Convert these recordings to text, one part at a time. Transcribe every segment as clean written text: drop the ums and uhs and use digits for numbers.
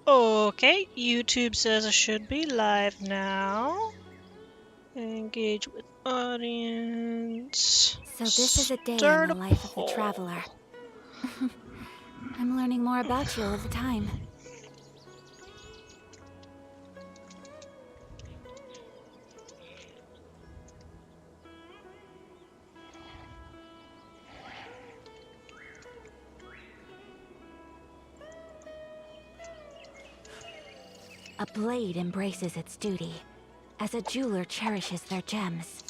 Okay, YouTube says I should be live now. Engage with audience. So this is a day in Start the a life of the poll. traveler. I'm learning more about you all the time. A blade embraces its duty, as a jeweler cherishes their gems.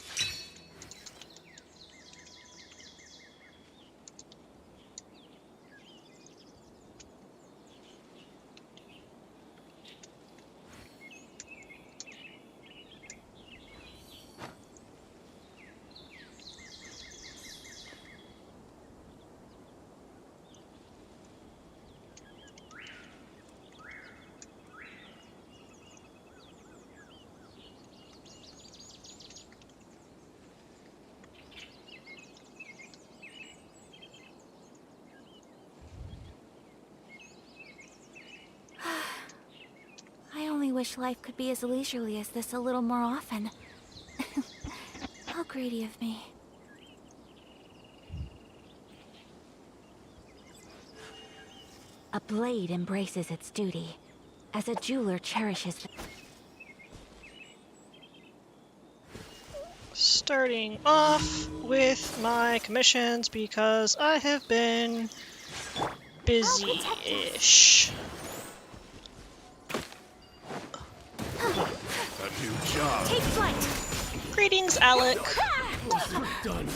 I only wish life could be as leisurely as this a little more often. How greedy of me. A blade embraces its duty, as a jeweler cherishes the... Starting off with my commissions because I have been busy-ish. A new job. Take flight! Greetings, Alec. Done.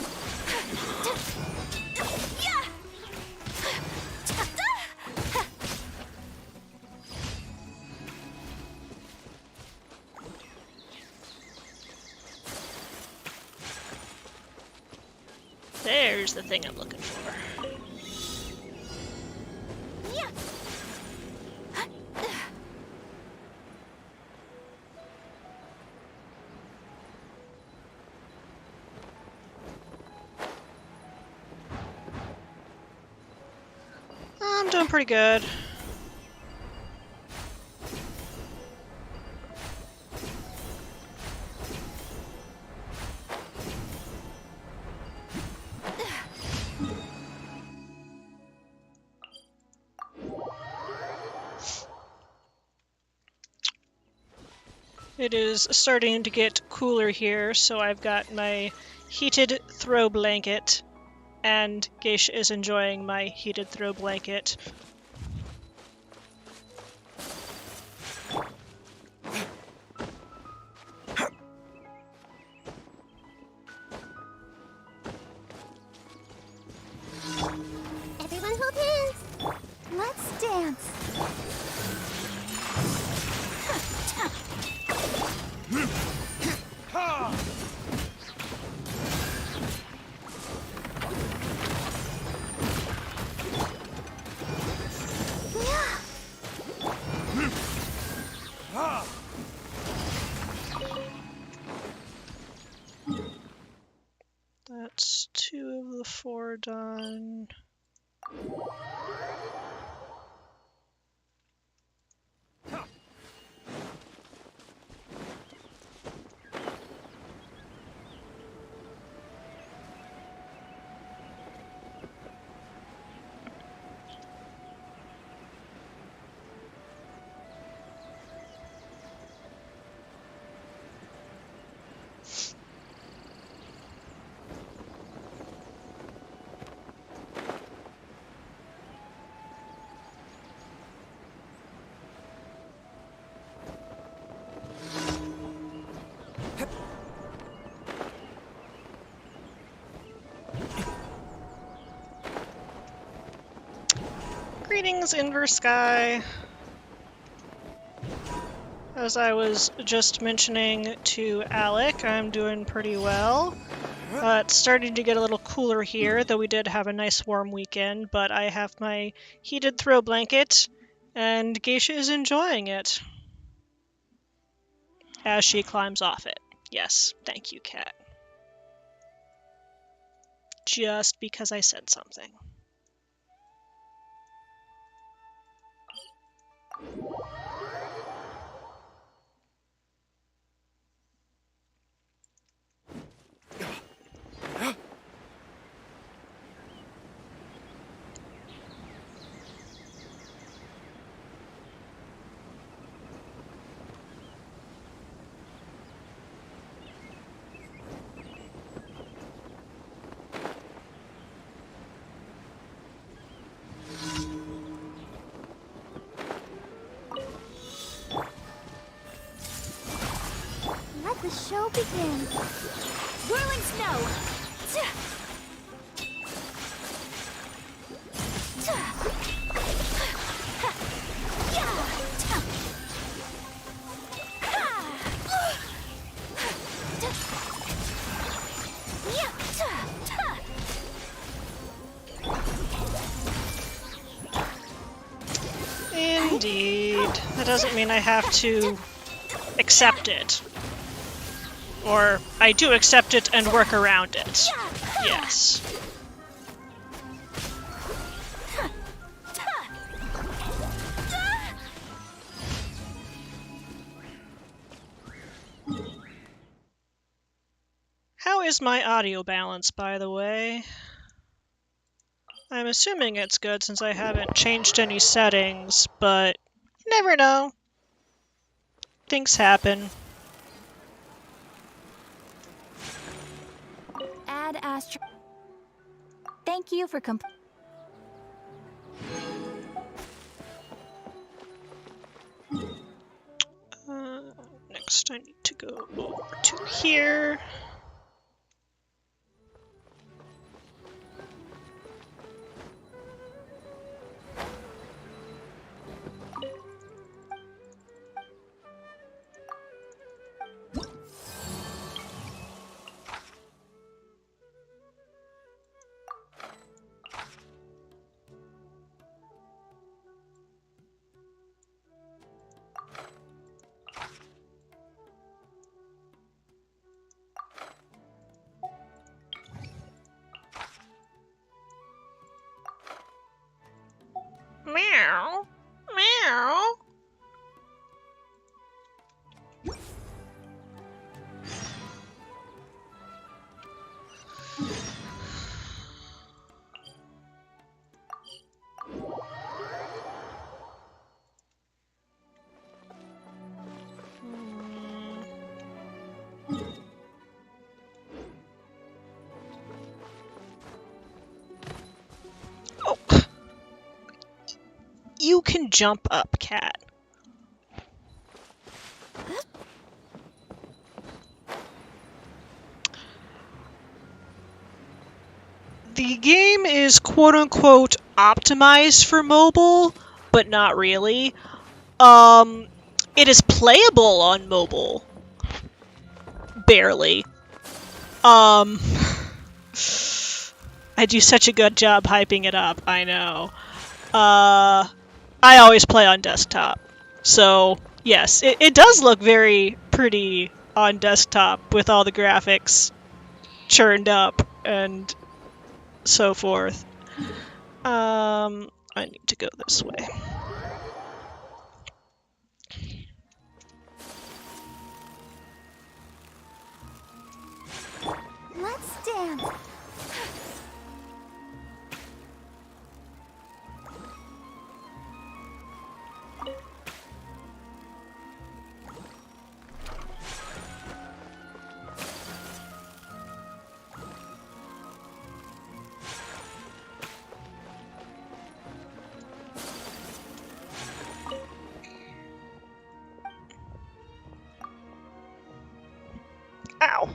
There's the thing I'm looking for. I'm doing pretty good. It is starting to get cooler here, so I've got my heated throw blanket, and Geisha is enjoying my heated throw blanket. Everyone hold hands. Let's dance. That's 2 of the 4 done. Greetings, Inverse Sky. As I was just mentioning to Alec, I'm doing pretty well. It's starting to get a little cooler here, though we did have a nice warm weekend, but I have my heated throw blanket, and Geisha is enjoying it as she climbs off it. Yes, thank you, cat. Just because I said something. show begin. Whirling snow. Indeed. That doesn't mean I have to accept it. Or I do accept it and work around it. Yes. How is my audio balance, by the way? I'm assuming it's good since I haven't changed any settings, but you never know. Things happen. Add astro. Thank you for Next I need to go over to here. Meow. Meow. Oh. You can jump up, cat. The game is quote-unquote optimized for mobile, but not really. It is playable on mobile. Barely. I do such a good job hyping it up, I know. I always play on desktop. So, yes, it does look very pretty on desktop with all the graphics churned up and so forth. I need to go this way. Let's dance. Ow.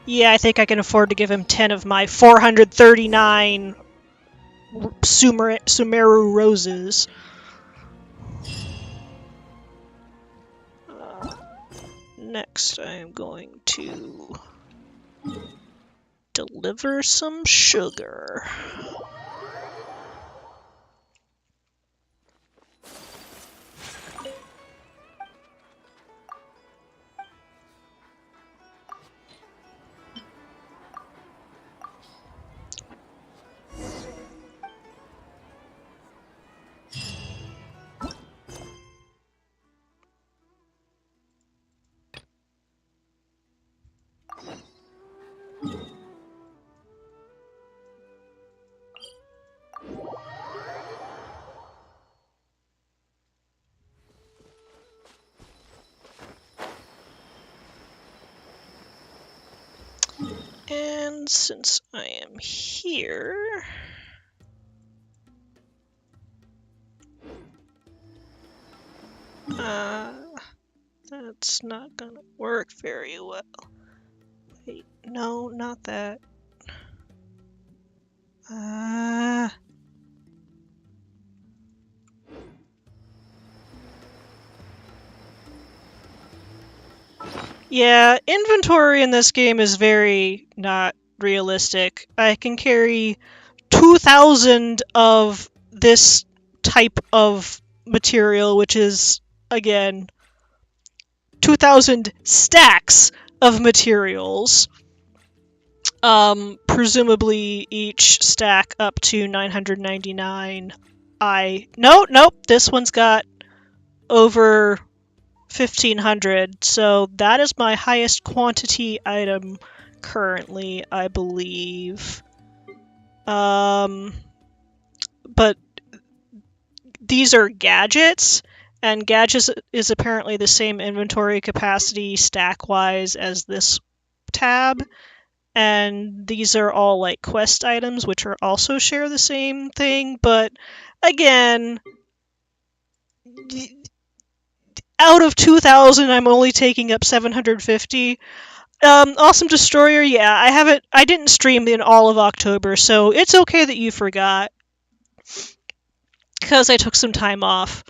Yeah, I think I can afford to give him 10 of my 439 Sumeru roses. Next, I am going to deliver some sugar. And since I am here, That's not gonna work very well. Wait, no, not that. Yeah, inventory in this game is very not realistic. I can carry 2,000 of this type of material, which is, again, 2,000 stacks of materials. Presumably each stack up to 999. Nope, this one's got over 1,500, so that is my highest quantity item currently, I believe. But these are gadgets, and gadgets is apparently the same inventory capacity stack-wise as this tab, and these are all like quest items, which are also share the same thing, but again, out of 2,000, I'm only taking up 750. Awesome Destroyer, yeah, I didn't stream in all of October, so it's okay that you forgot, because I took some time off.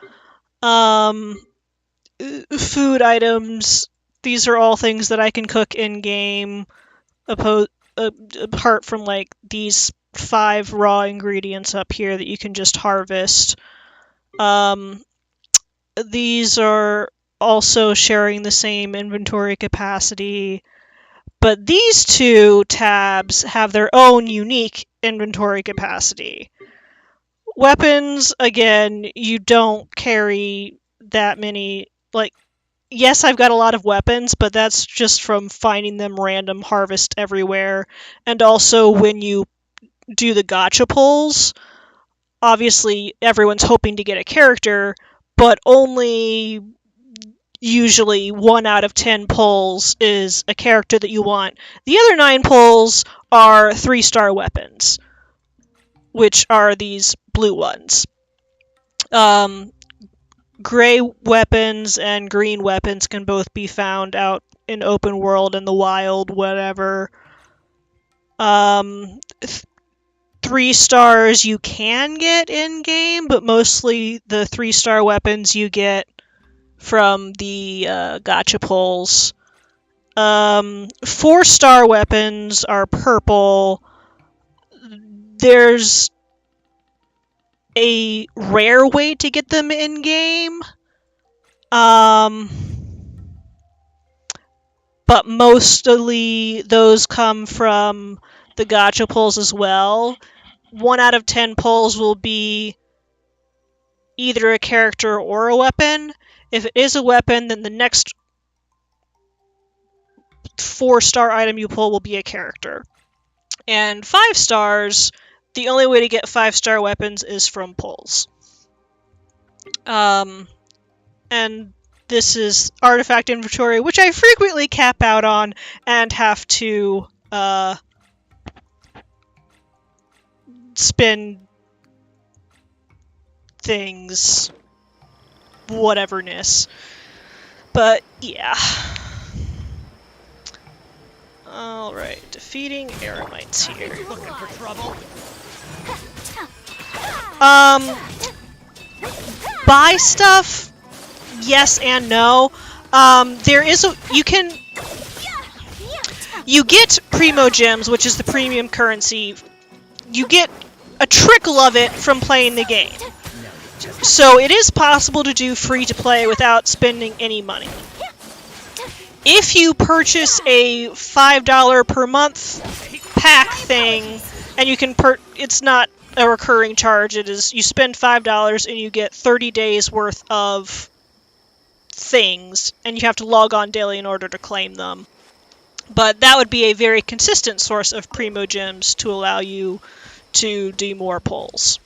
Food items, these are all things that I can cook in-game, apart from, like, these 5 raw ingredients up here that you can just harvest. These are also sharing the same inventory capacity, but these two tabs have their own unique inventory capacity. Weapons, again, you don't carry that many, like, yes, I've got a lot of weapons, but that's just from finding them random harvest everywhere, and also when you do the gacha pulls, obviously everyone's hoping to get a character, but only usually 1 out of 10 pulls is a character that you want. The other 9 pulls are 3-star weapons, which are these blue ones. Gray weapons and green weapons can both be found out in open world, in the wild, whatever. 3 stars you can get in-game, but mostly the 3-star weapons you get from the gacha pulls. 4-star weapons are purple. There's a rare way to get them in-game, but mostly those come from the gacha pulls as well. 1 out of 10 pulls will be either a character or a weapon. If it is a weapon, then the next 4-star item you pull will be a character. And 5 stars, the only way to get 5-star weapons is from pulls. And this is artifact inventory, which I frequently cap out on and have to spin things, whateverness. But yeah. Alright, defeating Eremites here. Looking for trouble? Buy stuff? Yes and no. You get Primo Gems, which is the premium currency. You get a trickle of it from playing the game. So it is possible to do free-to-play without spending any money. If you purchase a $5 per month pack thing, and you can it's not a recurring charge, it is, you spend $5 and you get 30 days worth of things, and you have to log on daily in order to claim them. But that would be a very consistent source of Primo Gems to allow you to do more pulls.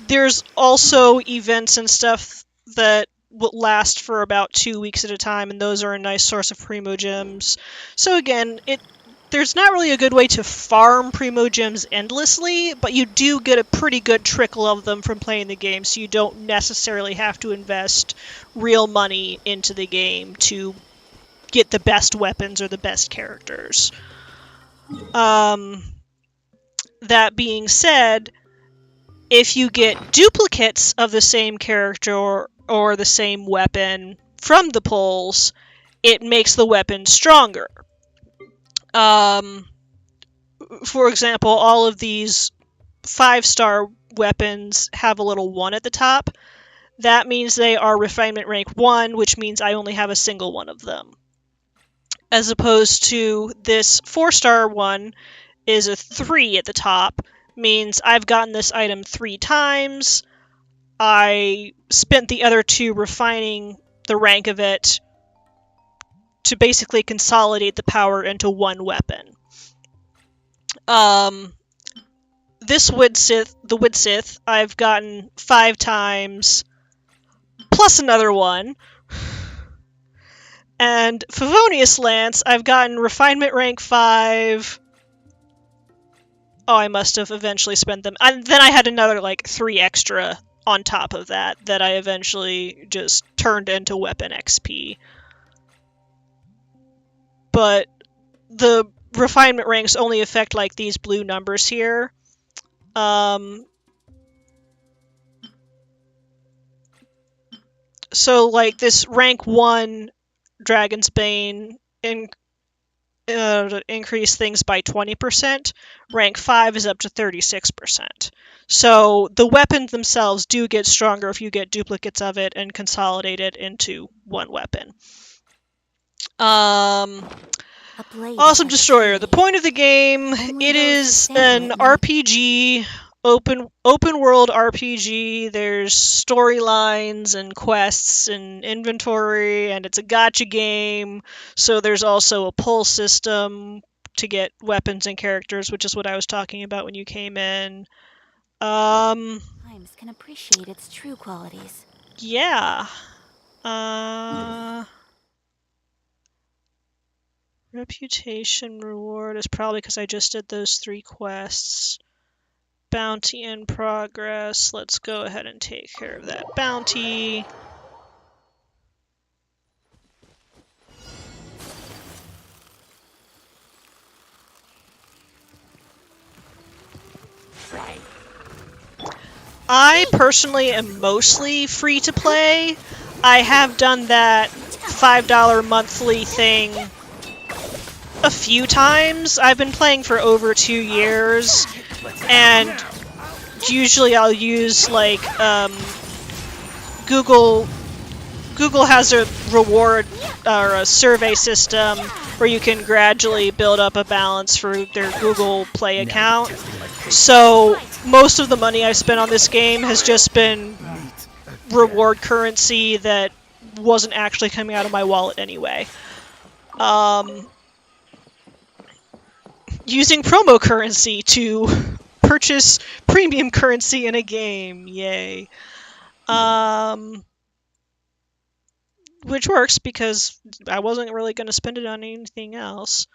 There's also events and stuff that will last for about 2 weeks at a time, and those are a nice source of Primo Gems. So again, there's not really a good way to farm Primogems endlessly, but you do get a pretty good trickle of them from playing the game, so you don't necessarily have to invest real money into the game to get the best weapons or the best characters. That being said, if you get duplicates of the same character or the same weapon from the pulls, it makes the weapon stronger. For example, all of these 5-star weapons have a little 1 at the top. That means they are refinement rank 1, which means I only have a single one of them. As opposed to this 4-star one is a 3 at the top, means I've gotten this item 3 times. I spent the other 2 refining the rank of it to basically consolidate the power into one weapon. This the Wood Sith, I've gotten 5 times, plus another 1. And Favonius Lance, I've gotten refinement rank 5. Oh, I must have eventually spent them. And then I had another, 3 extra on top of that I eventually just turned into weapon XP. But the refinement ranks only affect, these blue numbers here. So, this rank 1 Dragon's Bane increase things by 20%. Rank 5 is up to 36%. So the weapons themselves do get stronger if you get duplicates of it and consolidate it into one weapon. Awesome Destroyer. The point of the game, it is an RPG, open world RPG. There's storylines and quests and inventory, and it's a gacha game. So there's also a pull system to get weapons and characters, which is what I was talking about when you came in. Times can appreciate its true qualities. Yeah. Reputation reward is probably because I just did those 3 quests. Bounty in progress. Let's go ahead and take care of that bounty. I personally am mostly free to play. I have done that $5 monthly thing a few times. I've been playing for over 2 years, and usually I'll use Google has a reward or a survey system where you can gradually build up a balance for their Google Play account. So most of the money I've spent on this game has just been reward currency that wasn't actually coming out of my wallet anyway. Using promo currency to purchase premium currency in a game. Yay. Which works because I wasn't really going to spend it on anything else.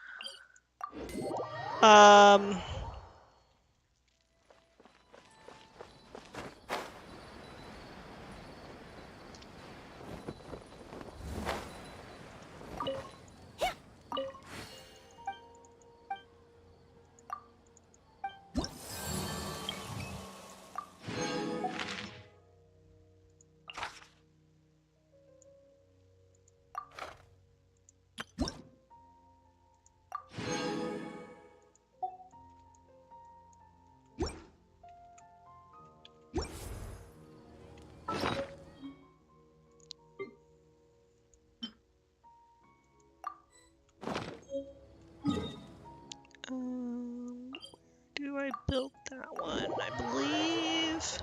Do I build that one? I believe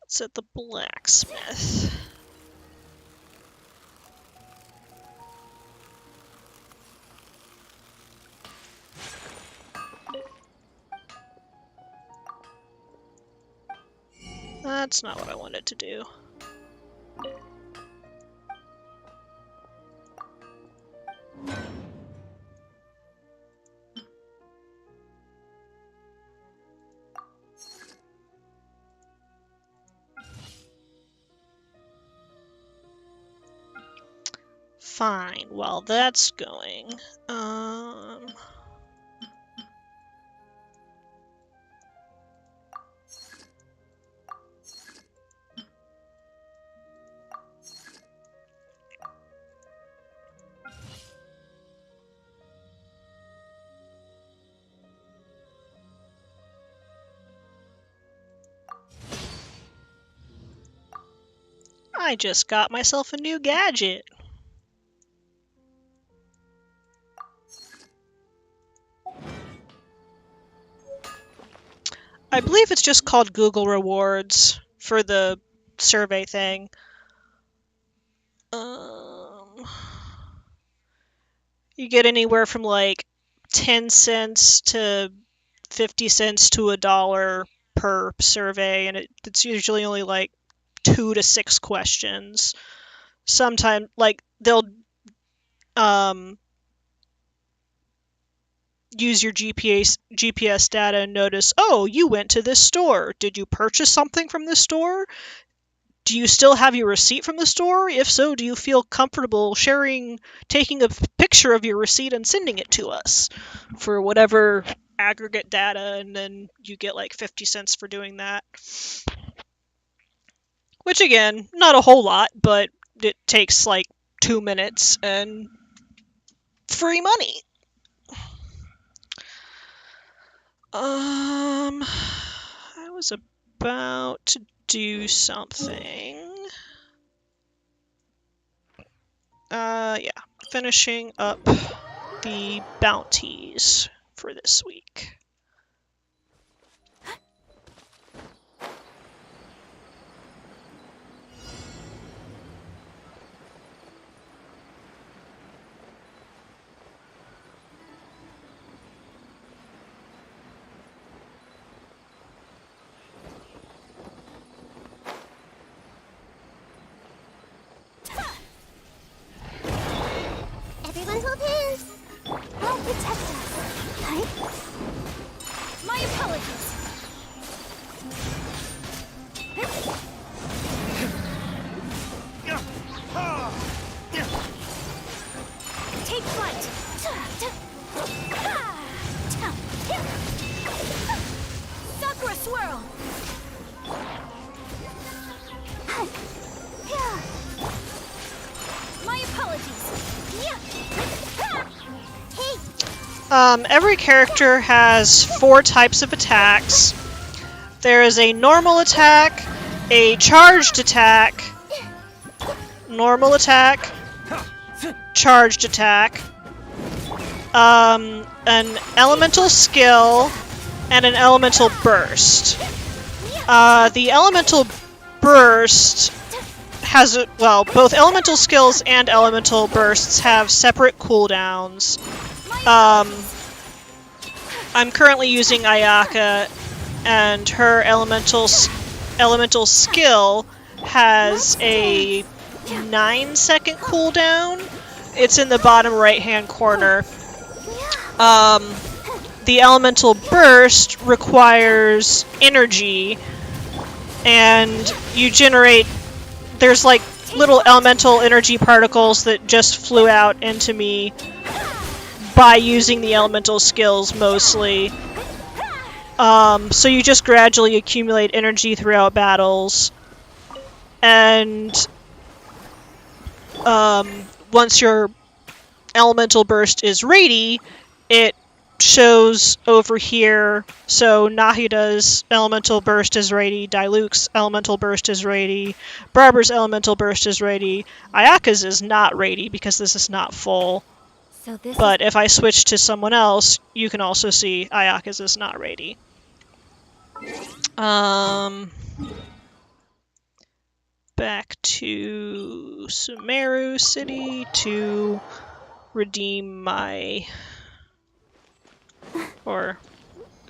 it's at the blacksmith. That's not what I wanted to do. Fine, while that's going, I just got myself a new gadget. I believe it's just called Google Rewards for the survey thing. You get anywhere from like 10 cents to 50 cents to $1 per survey, and it's usually only like 2 to 6 questions. Sometimes, like, they'll use your GPS data and notice, oh, you went to this store. Did you purchase something from this store? Do you still have your receipt from the store? If so, do you feel comfortable taking a picture of your receipt and sending it to us for whatever aggregate data, and then you get like 50 cents for doing that. Which, again, not a whole lot, but it takes like 2 minutes and free money. I was about to do something. Yeah, finishing up the bounties for this week. Everyone hold hands. I'll protect us. Hi. My apologies. Take flight. Sakura swirl. My apologies. Every character has 4 types of attacks. There is a normal attack, a charged attack, normal attack, charged attack, an elemental skill, and an elemental burst. The elemental burst has, well, both elemental skills and elemental bursts have separate cooldowns. I'm currently using Ayaka, and her elemental skill has a 9-second cooldown. It's in the bottom right-hand corner. The elemental burst requires energy, and you generate... There's like little elemental energy particles that just flew out into me by using the elemental skills mostly. So you just gradually accumulate energy throughout battles, and once your elemental burst is ready, it shows over here. So Nahida's elemental burst is ready, Diluc's elemental burst is ready, Barber's elemental burst is ready. Ayaka's is not ready because this is not full. But if I switch to someone else, you can also see Ayaka's is not ready. Back to Sumeru City to redeem my... or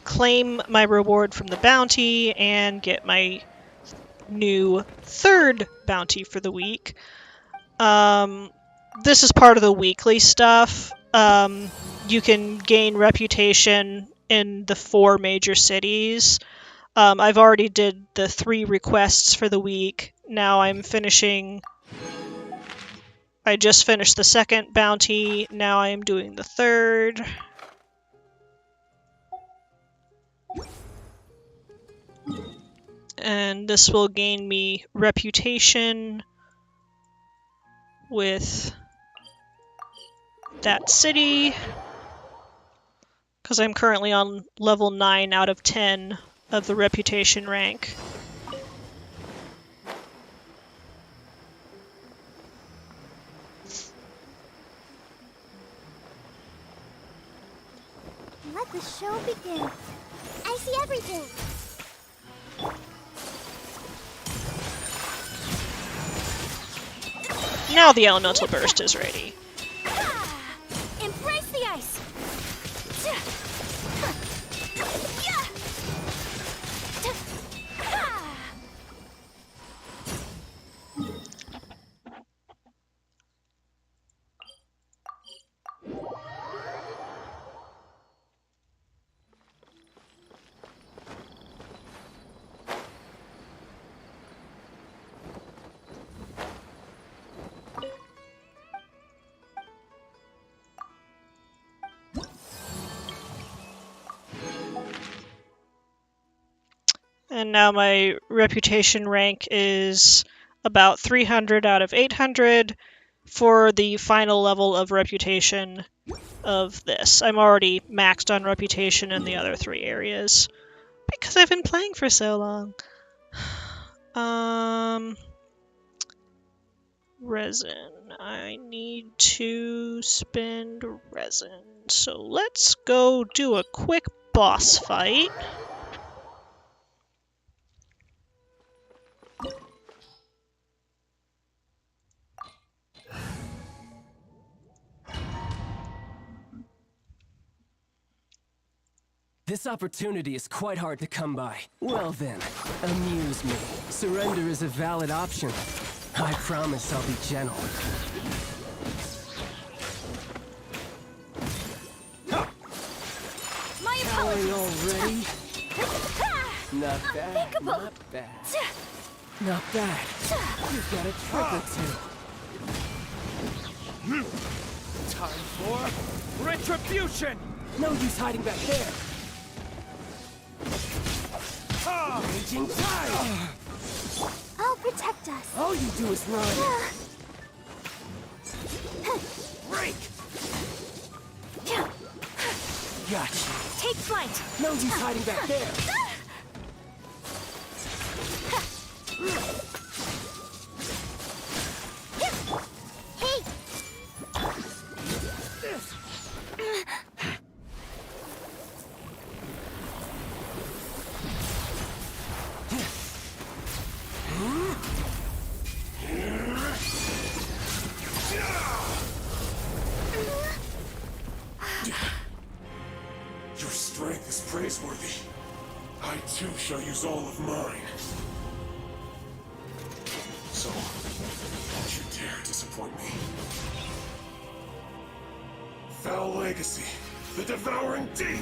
claim my reward from the bounty and get my new 3rd bounty for the week. This is part of the weekly stuff. You can gain reputation in the 4 major cities. I've already did the 3 requests for the week. Now I'm finishing... I just finished the second bounty, now I am doing the third. And this will gain me reputation with that city, because I'm currently on level 9 out of 10 of the reputation rank. Let the show begin. I see everything. Now the elemental burst is ready. Embrace the ice! And now my reputation rank is about 300 out of 800 for the final level of reputation of this. I'm already maxed on reputation in the other 3 areas because I've been playing for so long. Resin. I need to spend resin. So let's go do a quick boss fight. This opportunity is quite hard to come by. Well then, amuse me. Surrender is a valid option. I promise I'll be gentle. My Howling apologies! already? Not bad, Unthinkable. not bad. Not bad. You've got a trick or two. Time for retribution! No use hiding back there. Raging tide! I'll protect us. All you do is run. Break! Gotcha. Take flight! No use hiding back there. Hey! Your strength is praiseworthy. I too shall use all of mine. So, don't you dare disappoint me. Foul Legacy, the Devouring Deep!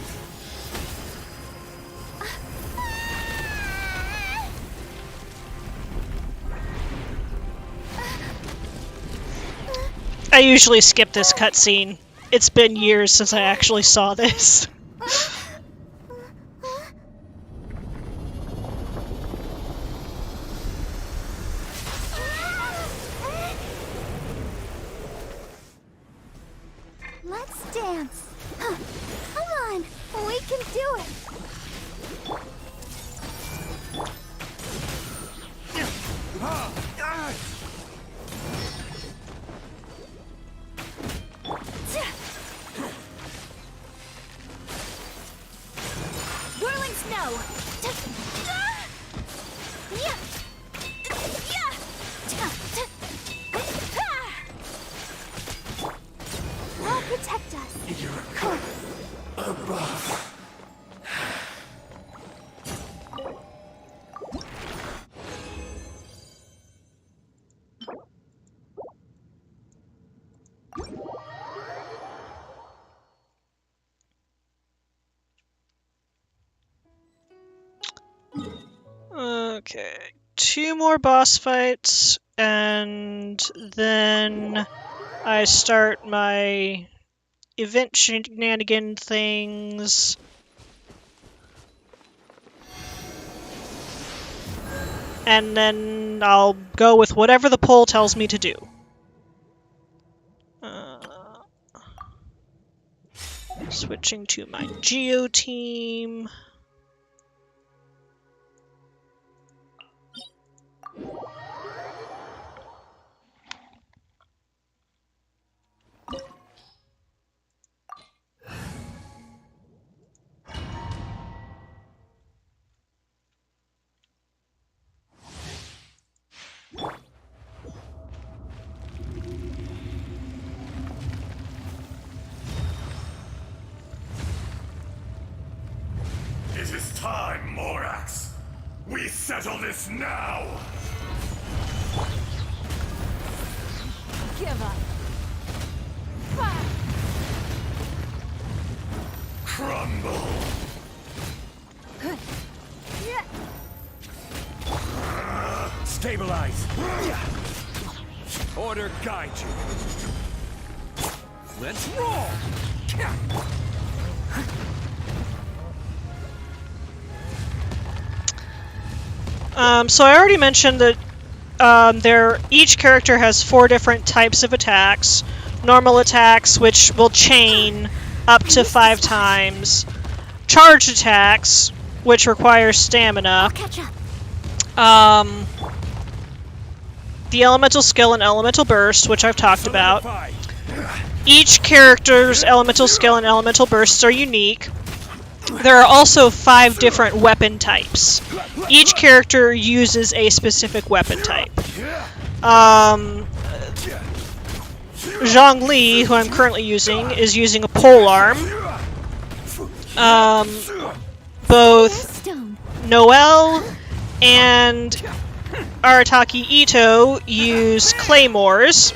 I usually skip this cutscene. It's been years since I actually saw this. Let's dance. Come on, we can do it. Whirling snow! I'll protect us. You're above. Okay, 2 more boss fights, and then I start my event shenanigan things. And then I'll go with whatever the poll tells me to do. Switching to my Geo team. It is time, Morax. We settle this now. Give up. Fire. Crumble. Stabilize. Order guide you. Let's roll. So I already mentioned that each character has 4 different types of attacks. Normal attacks, which will chain up to 5 times. Charged attacks, which require stamina. I'll catch up. The elemental skill and elemental burst, which I've talked about. Solidify. Each character's elemental skill and elemental bursts are unique. There are also 5 different weapon types. Each character uses a specific weapon type. Zhongli, who I'm currently using, is using a polearm. Both Stone. Noelle and Arataki Ito use claymores.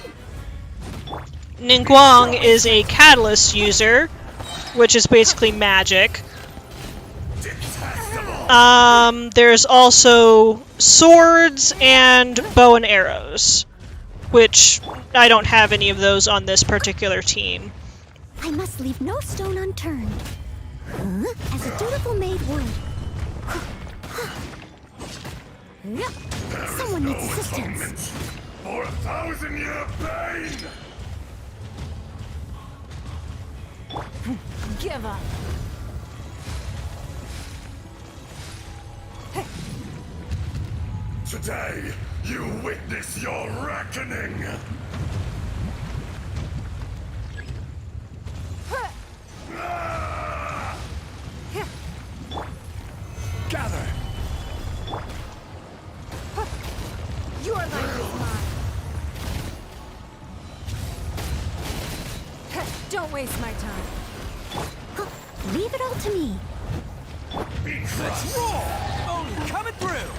Ningguang is a catalyst user, which is basically magic. There's also swords and bow and arrows, which I don't have any of those on this particular team. I must leave no stone unturned. As a dutiful maid would. Someone needs assistance. For 1,000-year pain. Give up. Today, you witness your reckoning. Gather. Your life is mine. Don't waste my time. Leave it all to me. Let's roll. Only coming through.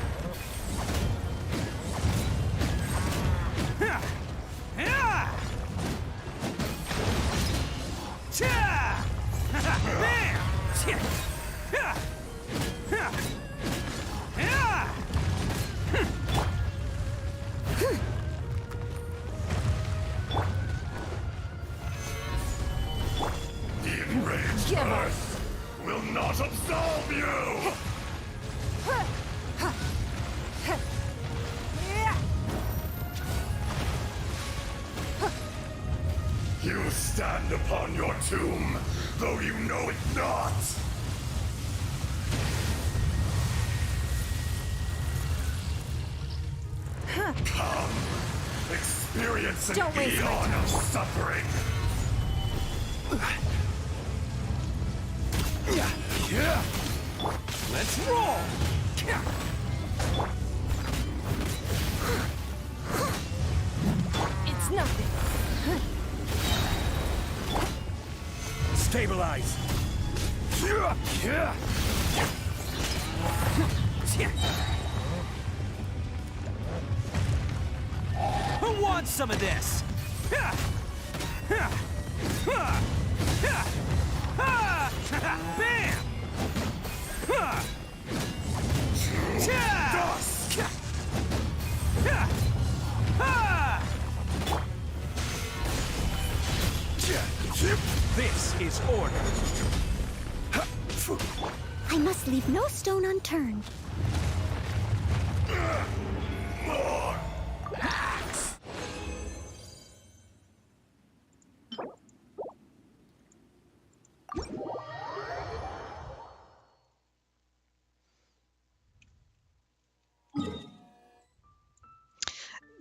The enraged earth will not absolve you. You stand upon your tomb, though you know it not. Come, experience an Don't waste my eon of suffering. Let's roll. It's nothing. Stabilize. Who wants some of this? Bam! order. I must leave no stone unturned.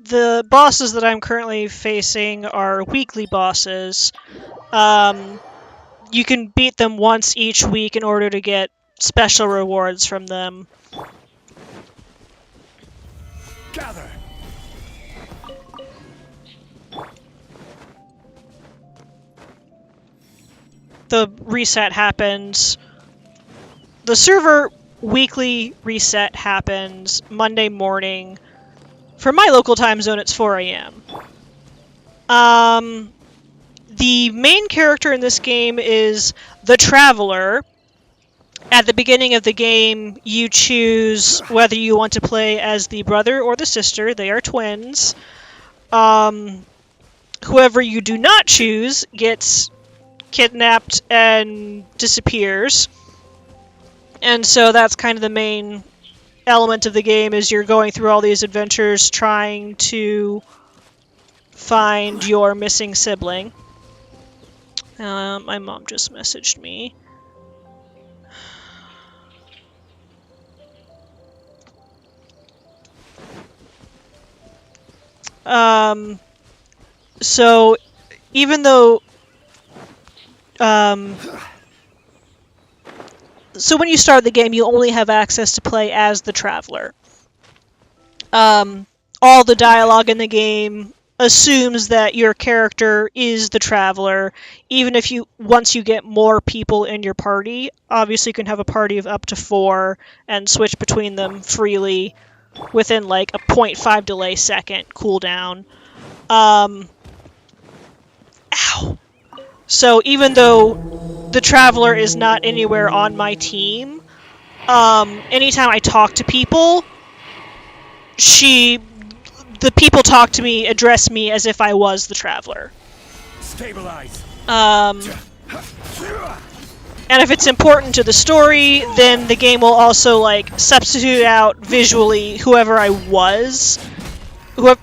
The bosses that I'm currently facing are weekly bosses. You can beat them once each week in order to get special rewards from them. Gather. The reset happens. The server weekly reset happens Monday morning. For my local time zone, it's 4 a.m. The main character in this game is the Traveler. At the beginning of the game, you choose whether you want to play as the brother or the sister. They are twins. Whoever you do not choose gets kidnapped and disappears. And so that's kind of the main element of the game, is you're going through all these adventures trying to find your missing sibling. My mom just messaged me. So even though so when you start the game, you only have access to play as the Traveler. All the dialogue in the game assumes that your character is the Traveler, even if once you get more people in your party. Obviously you can have a party of up to 4 and switch between them freely within like a 0.5 delay second cooldown. Ow! So even though the Traveler is not anywhere on my team, anytime I talk to people, the people talk to me, address me as if I was the Traveler. Stabilize. And if it's important to the story, then the game will also like substitute out visually whoever I was,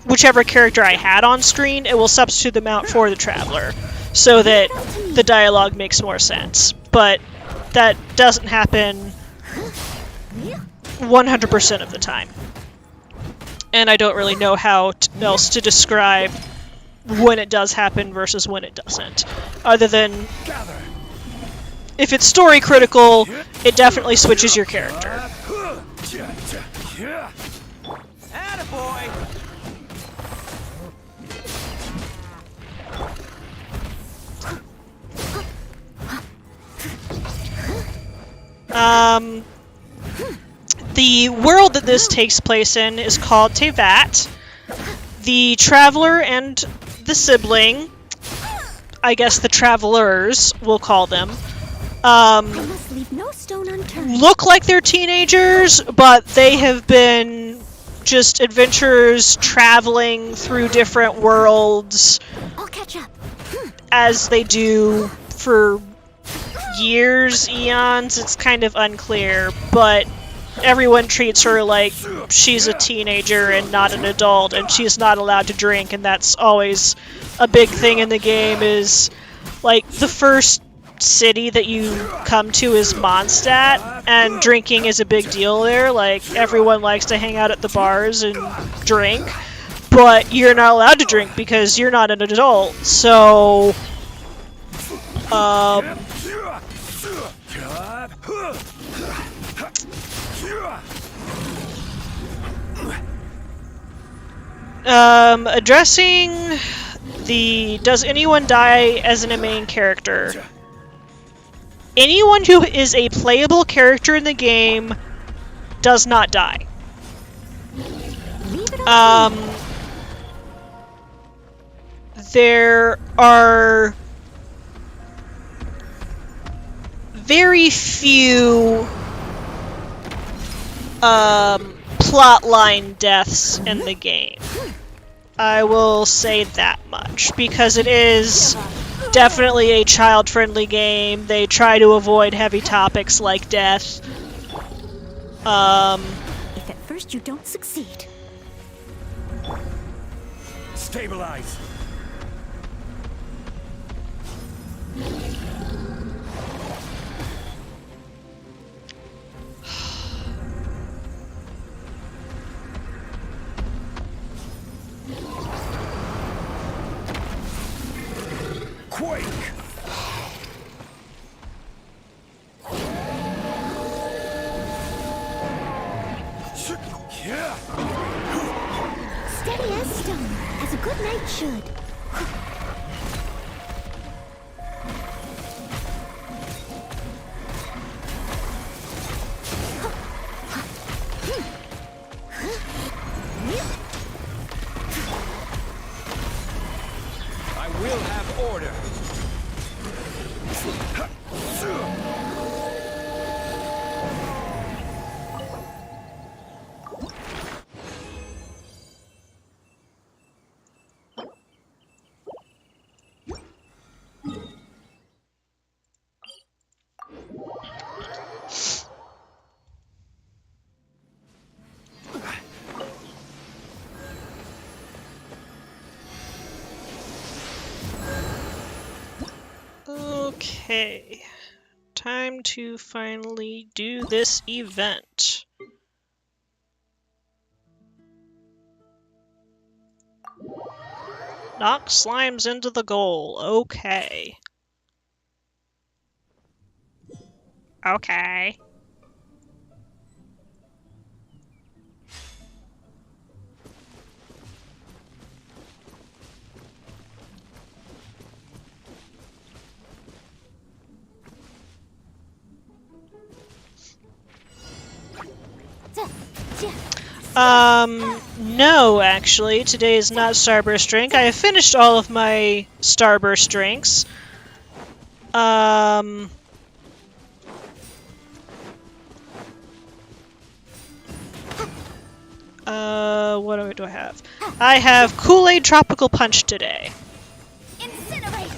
whichever character I had on screen. It will substitute them out for the Traveler, so that the dialogue makes more sense. But that doesn't happen 100% of the time. And I don't really know how else to describe when it does happen versus when it doesn't. Other than, if it's story critical, it definitely switches your character. Attaboy! The world that this takes place in is called Teapot. The Traveler and the sibling, I guess the Travelers, we'll call them, Must leave no stone unturned. look like they're teenagers, but they have been just adventurers traveling through different worlds I'll catch up. as they do for years, eons. It's kind of unclear, but everyone treats her like she's a teenager and not an adult, and she's not allowed to drink, and that's always a big thing in the game. Is like the first city that you come to is Mondstadt, and drinking is a big deal there. Like, everyone likes to hang out at the bars and drink, but you're not allowed to drink because you're not an adult. So addressing the does anyone die as a main character? Anyone who is a playable character in the game does not die. There are very few plotline deaths in the game. I will say that much, because it is definitely a child-friendly game. They try to avoid heavy topics like death. If at first you don't succeed. Stabilize. Quake. Yeah. Steady as stone, as a good knight should. I will have order. Okay. Time to finally do this event. Knock slimes into the goal. Okay. Okay. No, actually. Today is not Starburst drink. I have finished all of my Starburst drinks. What do I have? I have Kool-Aid Tropical Punch today. Incinerate!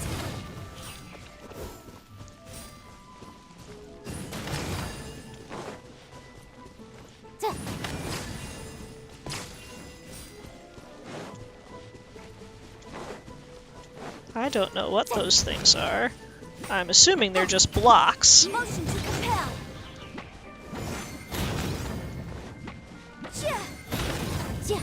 I don't know what those things are. I'm assuming they're just blocks. Motion to compel! Yeah. Yeah.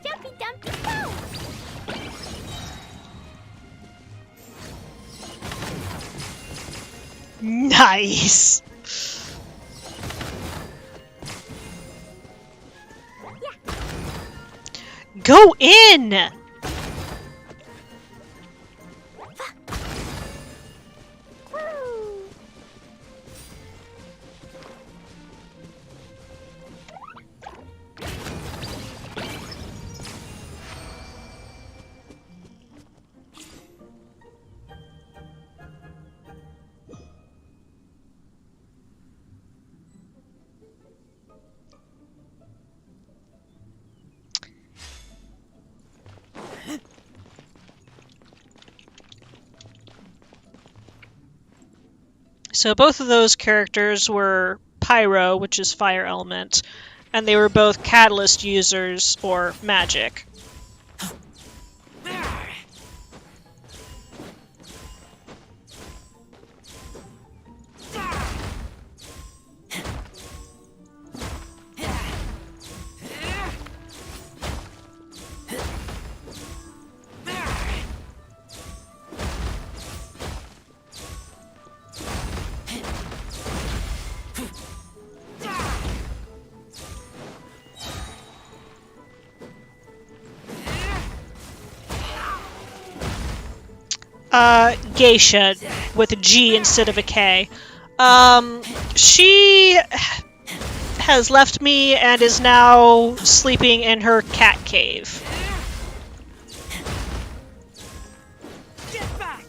Dumpy dumpy go! Nice! Go in! Woo! So both of those characters were Pyro, which is fire element, and they were both catalyst users or magic. Geisha, with a G instead of a K. She has left me and is now sleeping in her cat cave. Get back!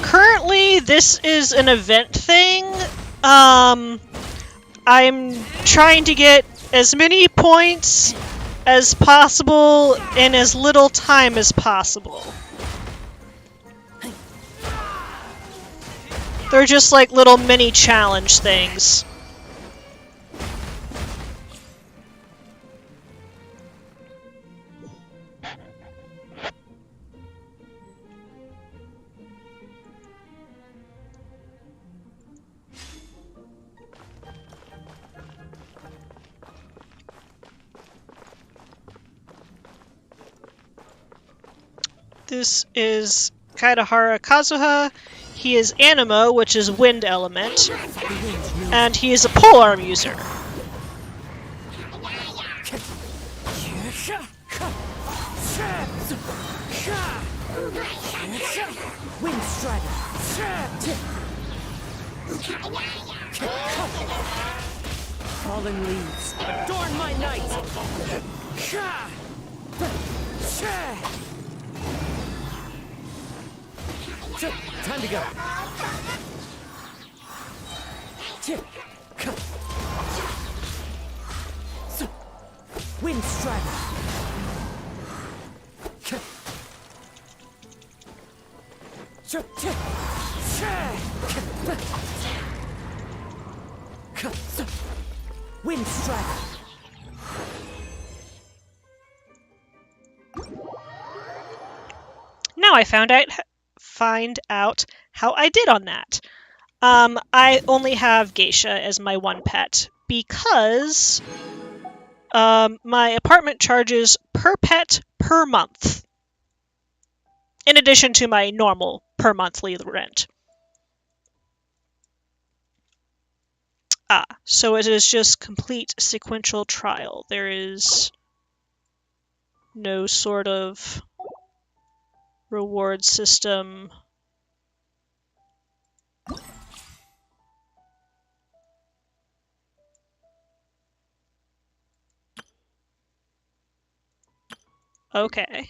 Currently this is an event thing. I'm trying to get as many points as possible in as little time as possible. They're just like little mini challenge things. This is Kaidahara Kazuha. He is Anima, which is wind element, and he is a polearm user. Wind Strider. Fallen leaves. Adorn my night. Time to go. Wind Strider. Wind Strider. Now I find out how I did on that. I only have Geisha as my one pet because my apartment charges per pet per month, in addition to my normal per monthly rent. So it is just complete sequential trial. There is no sort of reward system. Okay.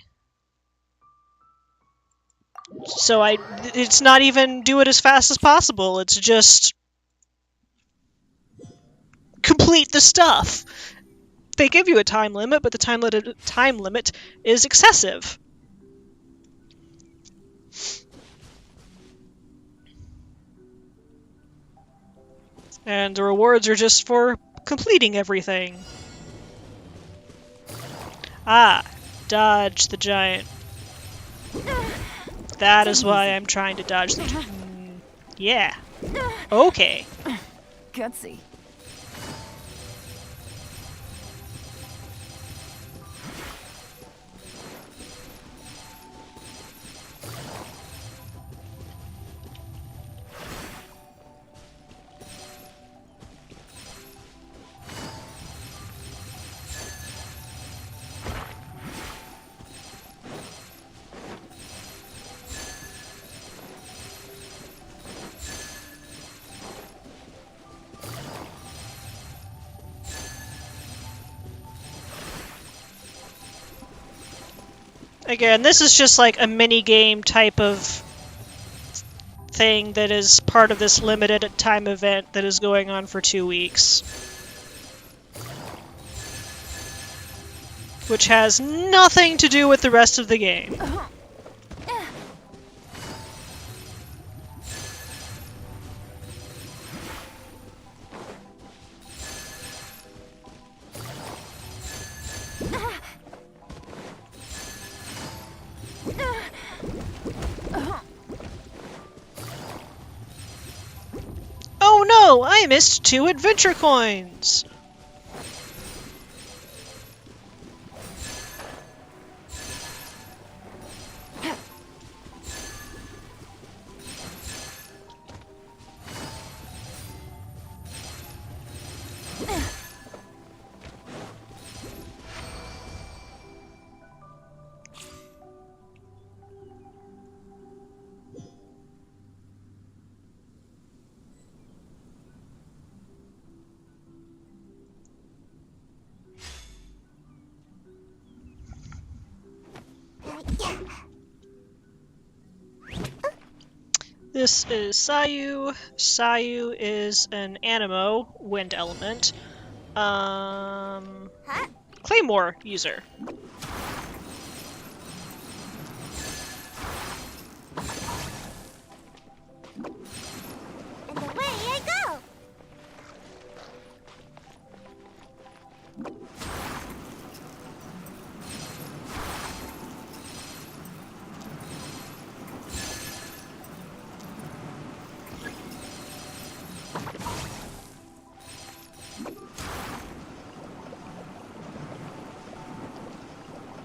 So it's not even do it as fast as possible, it's just complete the stuff. They give you a time limit, but the time limit is excessive. And the rewards are just for completing everything. Dodge the giant. That is why I'm trying to dodge the giant. Yeah. Okay. Gutsy. Again, this is just like a mini-game type of thing that is part of this limited time event that is going on for 2 weeks. Which has nothing to do with the rest of the game. no! I missed 2 adventure coins! This is Sayu. Sayu is an Animo, wind element. Claymore user. And away I go!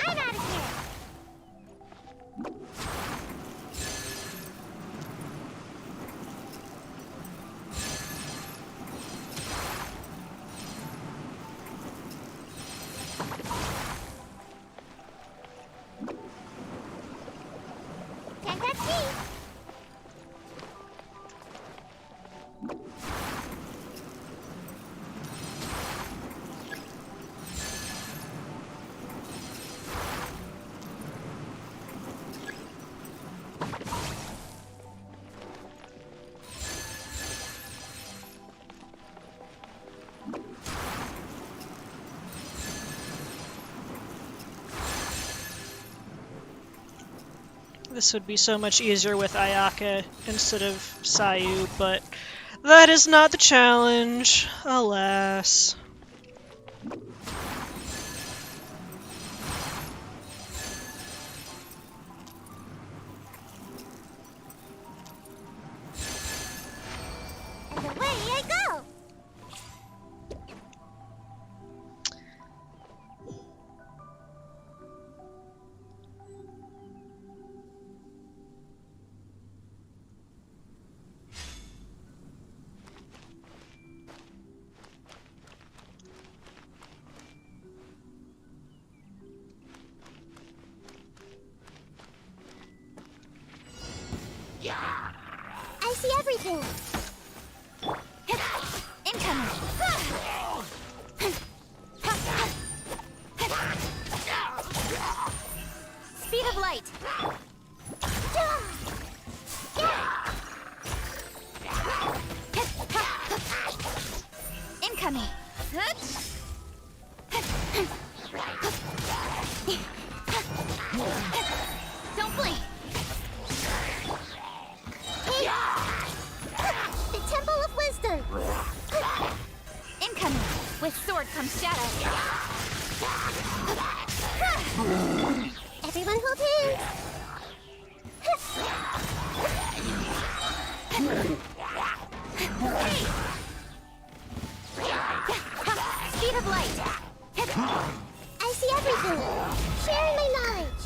I'm out of here! Can't catch me! This would be so much easier with Ayaka instead of Sayu, but that is not the challenge, alas. And away I go! I see everything! Incoming! Speed of light! Incoming! Don't blink! The Temple of Wisdom! Incoming! With sword comes shadow! Everyone hold hands! Speed of light! I see everything! Sharing my knowledge!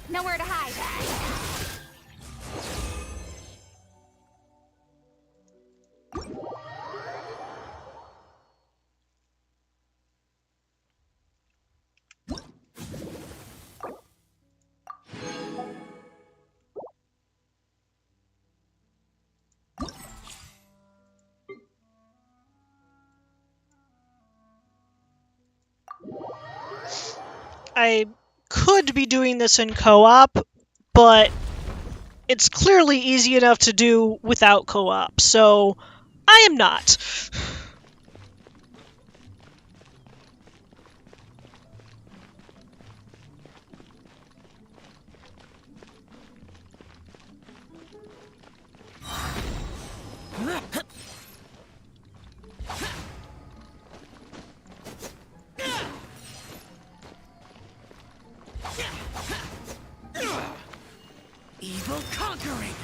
Nowhere to hide! I could be doing this in co-op, but it's clearly easy enough to do without co-op, so I am not. Evil conquering!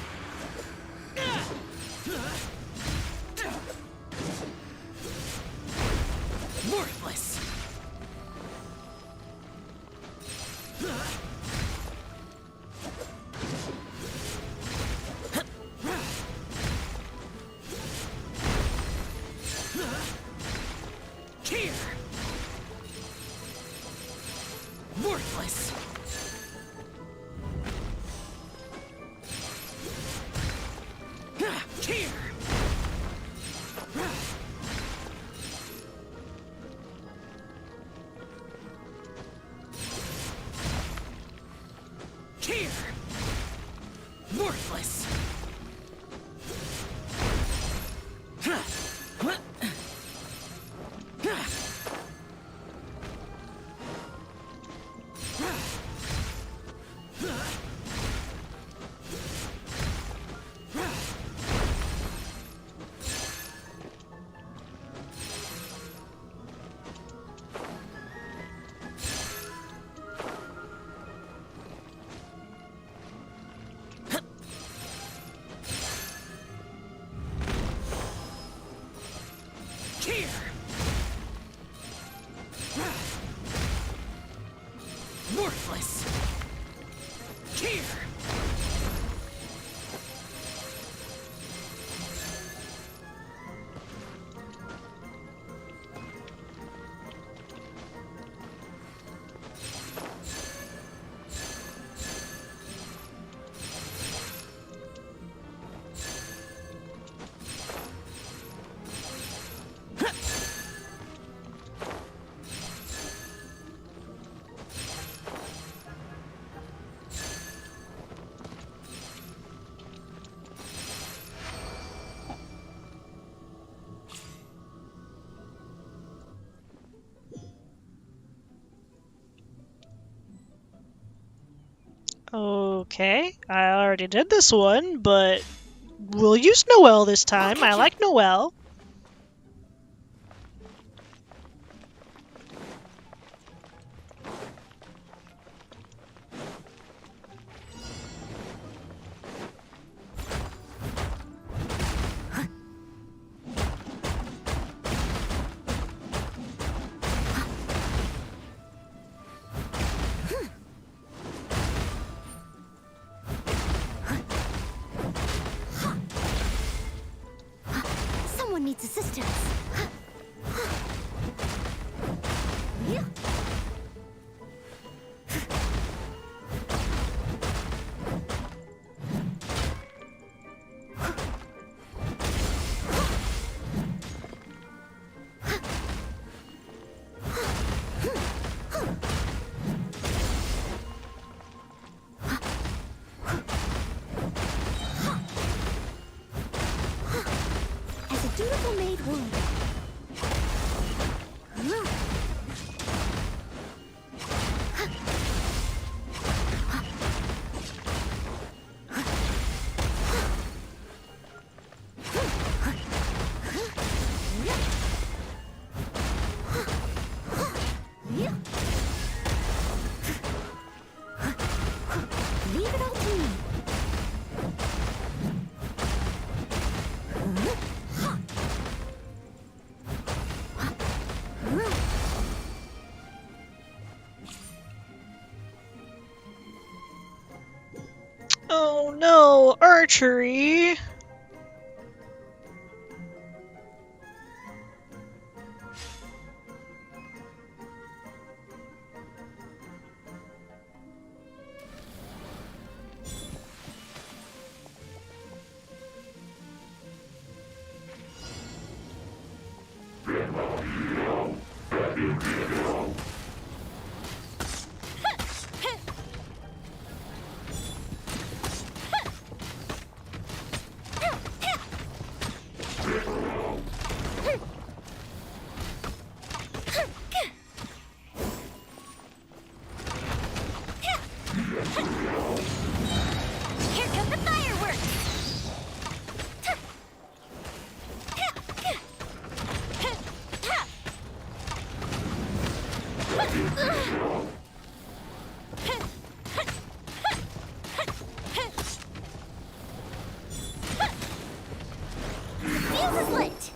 Worthless. Here. Worthless. Here. Okay, I already did this one, but we'll use Noelle this time. I like Noelle. Someone needs assistance. As a dutiful maid would. Leave it all to me. Oh no, archery! Here come the fireworks! The fuse is lit!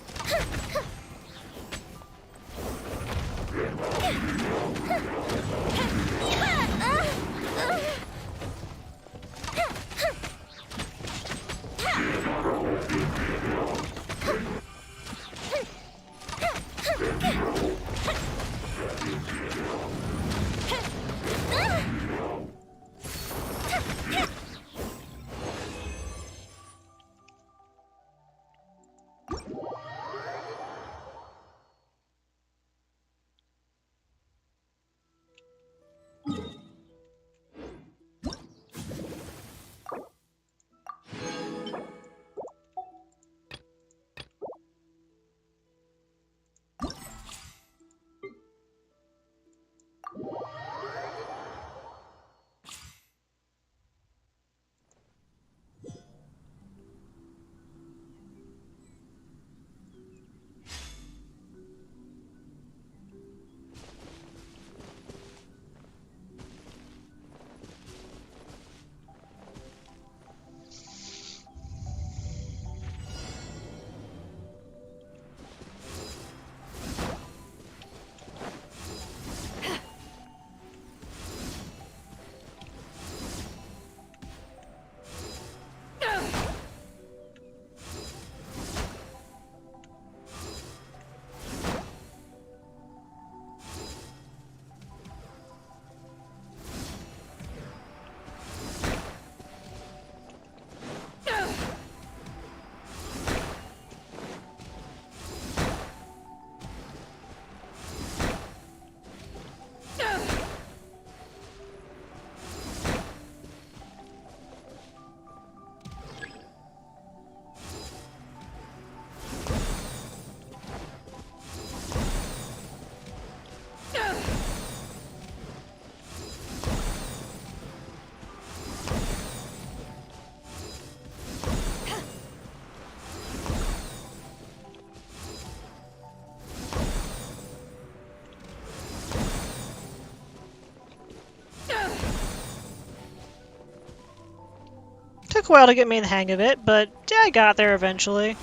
took a while to get me the hang of it, but yeah, I got there eventually.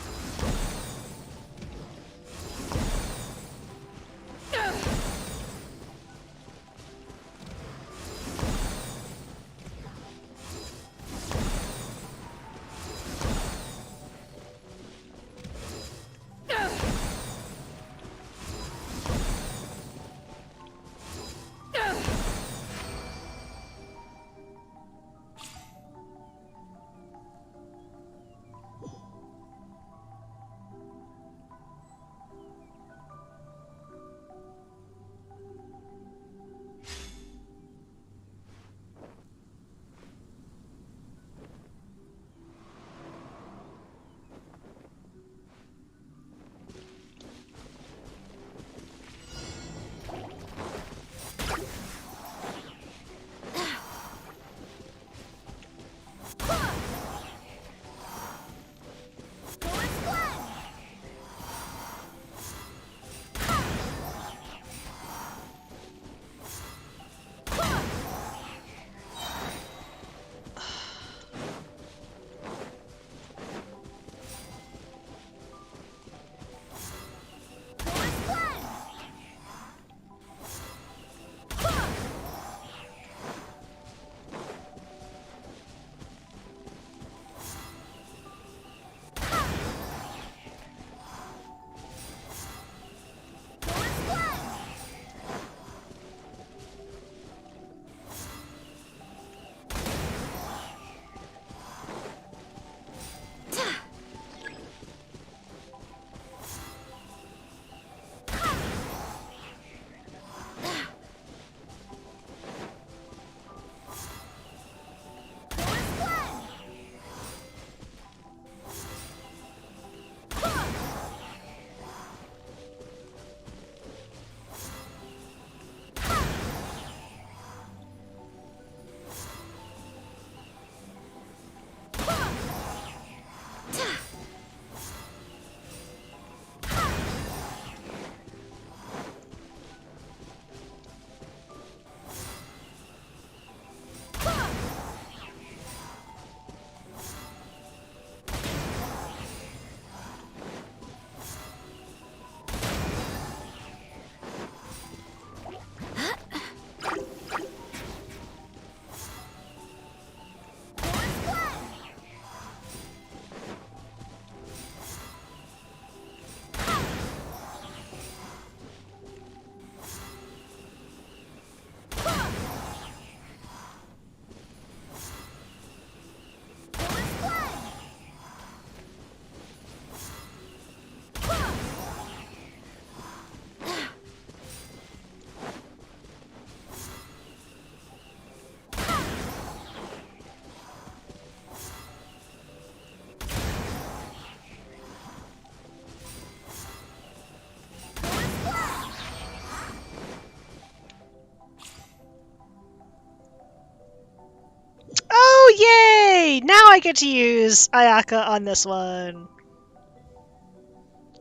Oh, yay! Now I get to use Ayaka on this one.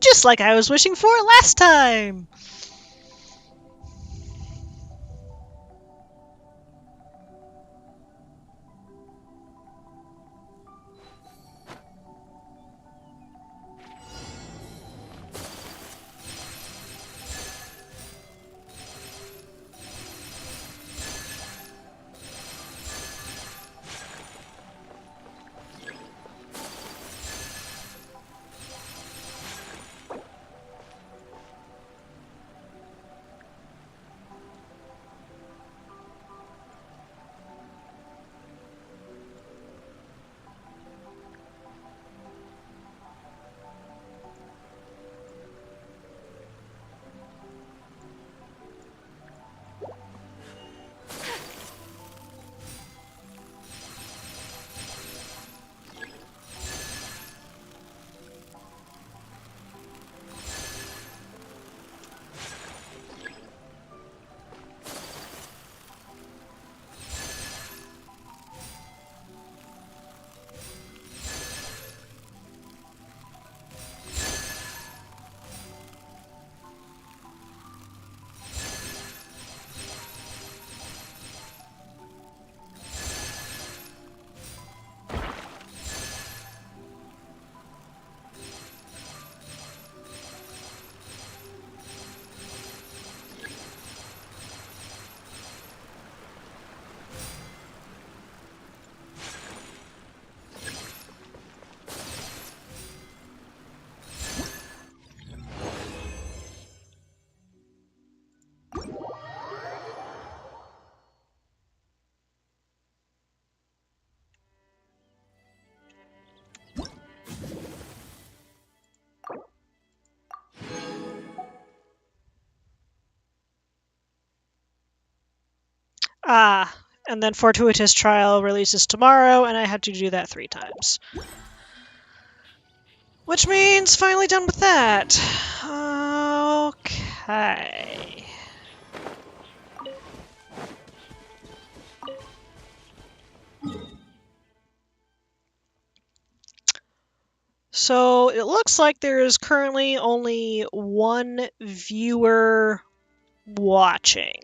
Just like I was wishing for last time! Ah, and then Fortuitous Trial releases tomorrow, and I have to do that 3 times. Which means finally done with that. Okay. So it looks like there is currently only 1 viewer watching.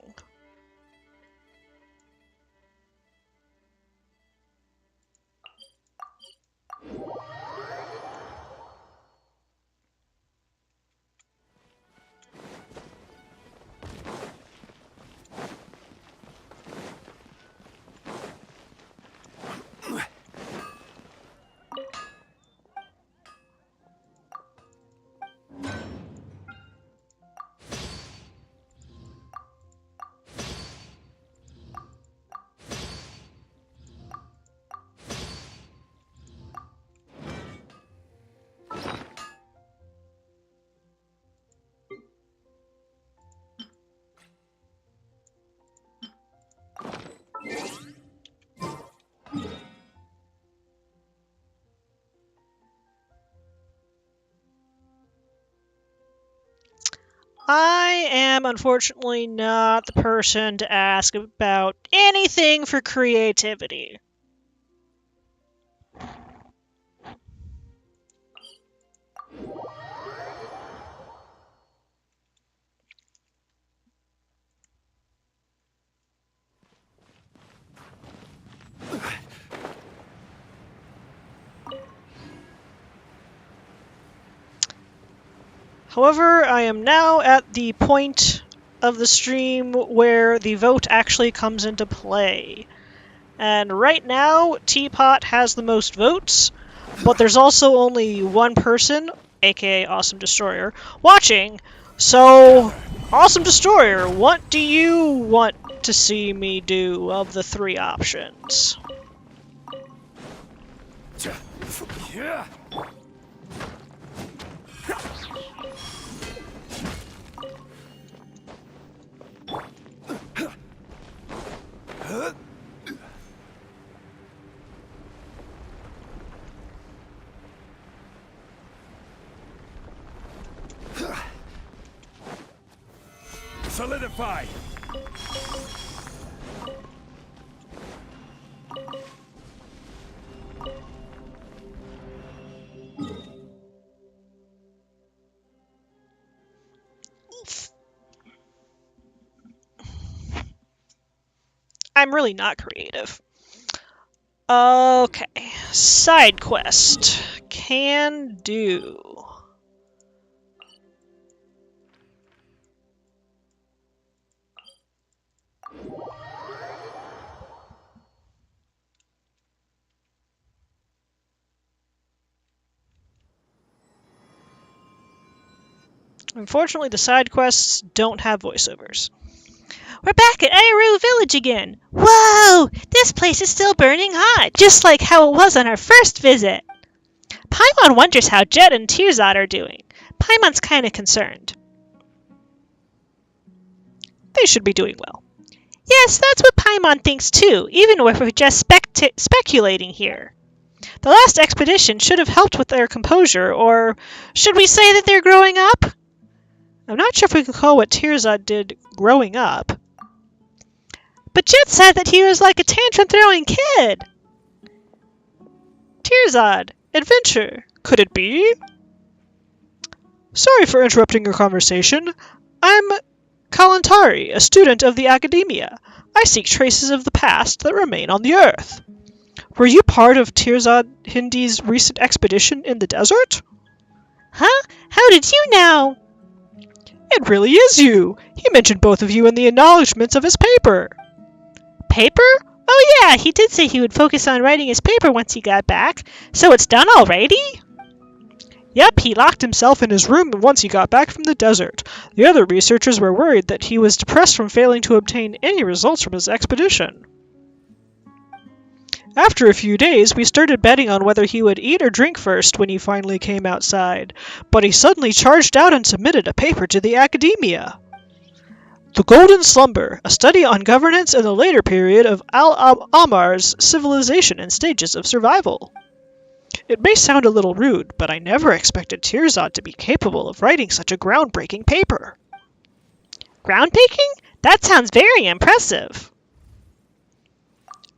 I am unfortunately not the person to ask about anything for creativity. However, I am now at the point of the stream where the vote actually comes into play. And right now, Teapot has the most votes, but there's also only 1 person, aka Awesome Destroyer, watching. So, Awesome Destroyer, what do you want to see me do of the 3 options? Solidify! I'm really not creative. Okay, side quest. Can do. Unfortunately, the side quests don't have voiceovers. We're back at Ayaru Village again! Whoa! This place is still burning hot, just like how it was on our first visit! Paimon wonders how Jet and Tearzad are doing. Paimon's kinda concerned. They should be doing well. Yes, that's what Paimon thinks too, even if we're just speculating here. The last expedition should have helped with their composure, or should we say that they're growing up? I'm not sure if we can call what Tearzad did growing up. But Jet said that he was like a tantrum-throwing kid. Tearzad, adventure, could it be? Sorry for interrupting your conversation. I'm Kalantari, a student of the Academia. I seek traces of the past that remain on the Earth. Were you part of Tearzad Hindi's recent expedition in the desert? Huh? How did you know? It really is you! He mentioned both of you in the acknowledgments of his paper. Paper? Oh yeah, he did say he would focus on writing his paper once he got back. So it's done already? Yep, he locked himself in his room once he got back from the desert. The other researchers were worried that he was depressed from failing to obtain any results from his expedition. After a few days, we started betting on whether he would eat or drink first when he finally came outside, but he suddenly charged out and submitted a paper to the Academia. The Golden Slumber, a study on governance in the later period of Al-Amar's civilization and stages of survival. It may sound a little rude, but I never expected Tearzad to be capable of writing such a groundbreaking paper. Groundbreaking? That sounds very impressive.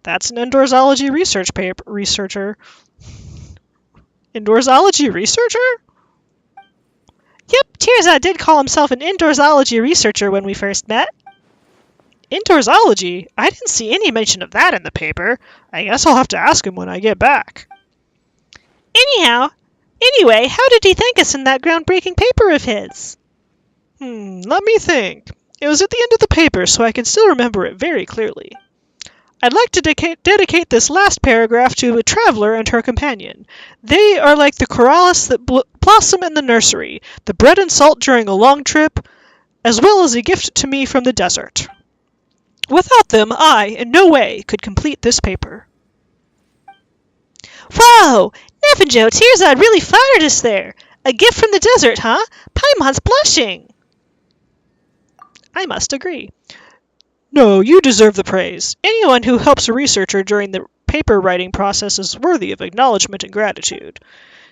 That's an Indoorsology researcher. Indoorsology researcher? Yep, Tearzad did call himself an Indoorsology researcher when we first met. Indoorsology? I didn't see any mention of that in the paper. I guess I'll have to ask him when I get back. Anyway, how did he thank us in that groundbreaking paper of his? Let me think. It was at the end of the paper, so I can still remember it very clearly. I'd like to dedicate this last paragraph to a traveler and her companion. They are like the corals that blossom in the nursery, the bread and salt during a long trip, as well as a gift to me from the desert. Without them, I, in no way, could complete this paper. Whoa! Nevinjo, Tearzad really flattered us there. A gift from the desert, huh? Paimon's blushing. I must agree. No, you deserve the praise. Anyone who helps a researcher during the paper writing process is worthy of acknowledgement and gratitude.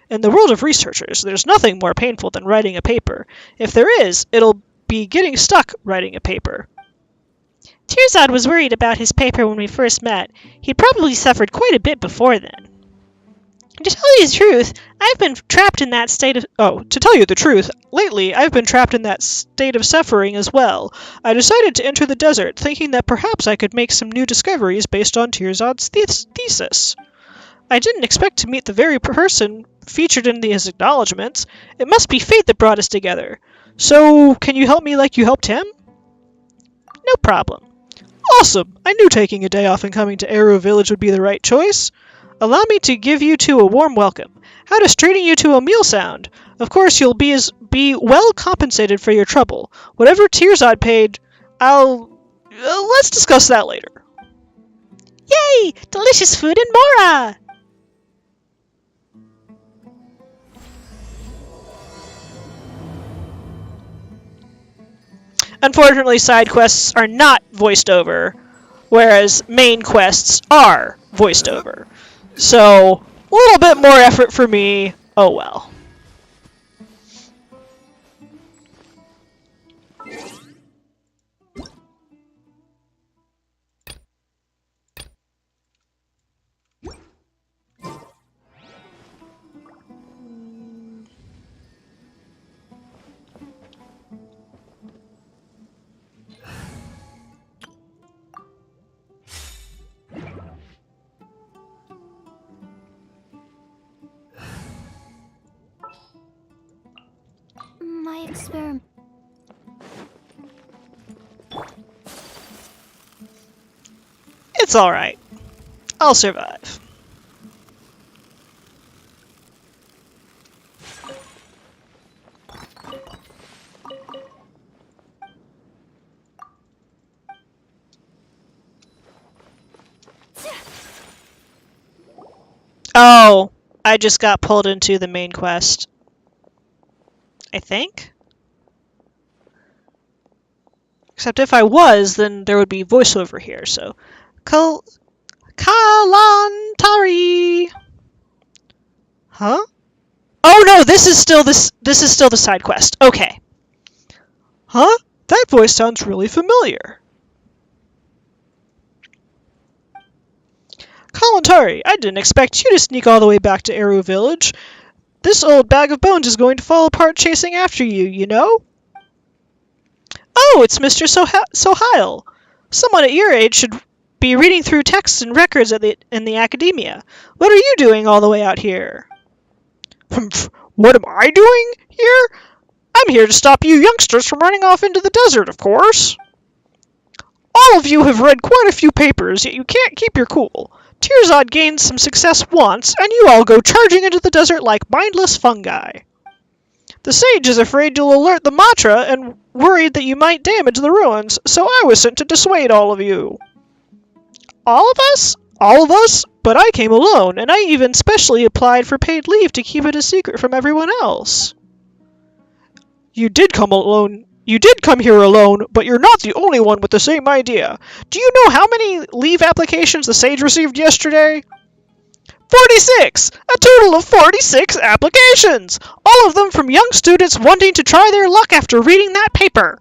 In the world of researchers, there's nothing more painful than writing a paper. If there is, it'll be getting stuck writing a paper. Tearzad was worried about his paper when we first met. He'd probably suffered quite a bit before then. To tell you the truth, I've been trapped in that state of... to tell you the truth, lately I've been trapped in that state of suffering as well. I decided to enter the desert, thinking that perhaps I could make some new discoveries based on Tearzad's thesis. I didn't expect to meet the very person featured in his acknowledgments. It must be fate that brought us together. So, can you help me like you helped him? No problem. Awesome! I knew taking a day off and coming to Eru Village would be the right choice. Allow me to give you two a warm welcome. How does treating you to a meal sound? Of course, you'll be well compensated for your trouble. Whatever Tearzad paid, let's discuss that later. Yay! Delicious food and Mora! Unfortunately, side quests are not voiced over, whereas main quests are voiced over. So, a little bit more effort for me. Oh well. My experiment. It's alright. I'll survive. Oh, I just got pulled into the main quest. I think? Except if I was, then there would be voiceover here, so... Kalantari! Huh? Oh no, this is still the side quest. Okay. Huh? That voice sounds really familiar. Kalantari, I didn't expect you to sneak all the way back to Eru Village. This old bag of bones is going to fall apart chasing after you, you know? Oh, it's Mr. Sohail. Someone at your age should be reading through texts and records in the academia. What are you doing all the way out here? What am I doing here? I'm here to stop you youngsters from running off into the desert, of course. All of you have read quite a few papers, yet you can't keep your cool. Tearzad gained some success once, and you all go charging into the desert like mindless fungi. The sage is afraid you'll alert the Matra and worried that you might damage the ruins, so I was sent to dissuade all of you. All of us? All of us? But I came alone, and I even specially applied for paid leave to keep it a secret from everyone else. You did come alone, You did come here alone, but you're not the only one with the same idea. Do you know how many leave applications the Sage received yesterday? 46! A total of 46 applications! All of them from young students wanting to try their luck after reading that paper.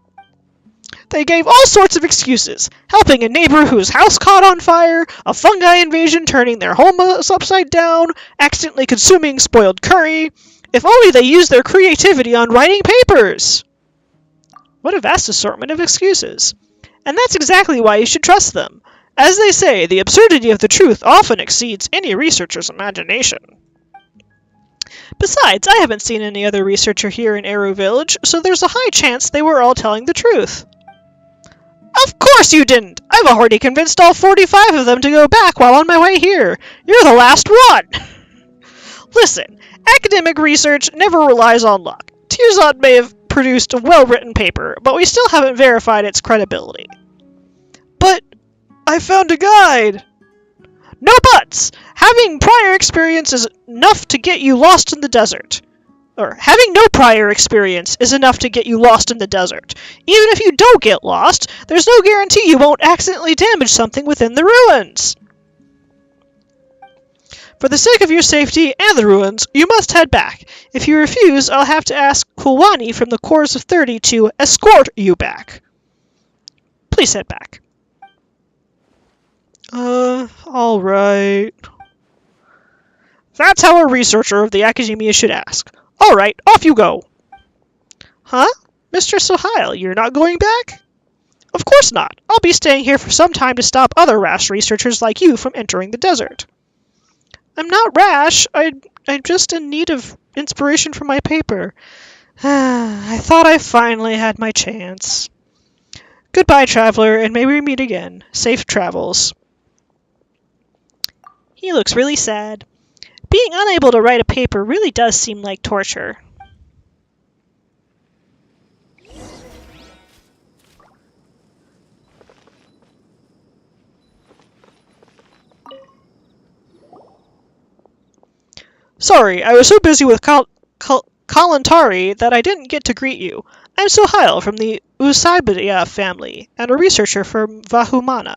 They gave all sorts of excuses, helping a neighbor whose house caught on fire, a fungi invasion turning their home upside down, accidentally consuming spoiled curry. If only they used their creativity on writing papers! What a vast assortment of excuses. And that's exactly why you should trust them. As they say, the absurdity of the truth often exceeds any researcher's imagination. Besides, I haven't seen any other researcher here in Eru Village, so there's a high chance they were all telling the truth. Of course you didn't! I've already convinced all 45 of them to go back while on my way here. You're the last one! Listen, academic research never relies on luck. Teapot may have produced a well-written paper, but we still haven't verified its credibility. But I found a guide! No buts! Having prior experience is enough to get you lost in the desert. Or, having no prior experience is enough to get you lost in the desert. Even if you don't get lost, there's no guarantee you won't accidentally damage something within the ruins. For the sake of your safety and the ruins, you must head back. If you refuse, I'll have to ask Kulwani from the Corps of 30 to escort you back. Please head back. Alright. That's how a researcher of the Academia should ask. Alright, off you go. Huh? Mr. Sohail, you're not going back? Of course not. I'll be staying here for some time to stop other rash researchers like you from entering the desert. I'm not rash. I'm just in need of inspiration for my paper. I thought I finally had my chance. Goodbye, traveler, and may we meet again. Safe travels. He looks really sad. Being unable to write a paper really does seem like torture. Sorry, I was so busy with Kalantari that I didn't get to greet you. I'm Sohail from the Usaibadia family, and a researcher from Vahumana.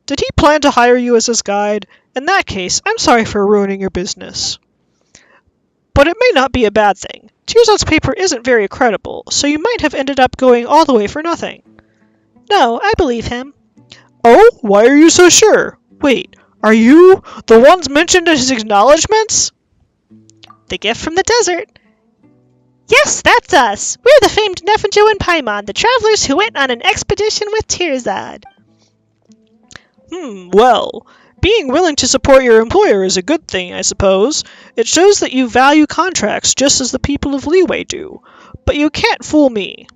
Did he plan to hire you as his guide? In that case, I'm sorry for ruining your business. But it may not be a bad thing. Teapot's paper isn't very credible, so you might have ended up going all the way for nothing. No, I believe him. Oh, why are you so sure? Wait, are you the ones mentioned in his acknowledgments? The gift from the desert. Yes, that's us. We're the famed Nefinjo and Paimon, the travelers who went on an expedition with Teapot. Well, being willing to support your employer is a good thing, I suppose. It shows that you value contracts just as the people of Leeway do. But you can't fool me.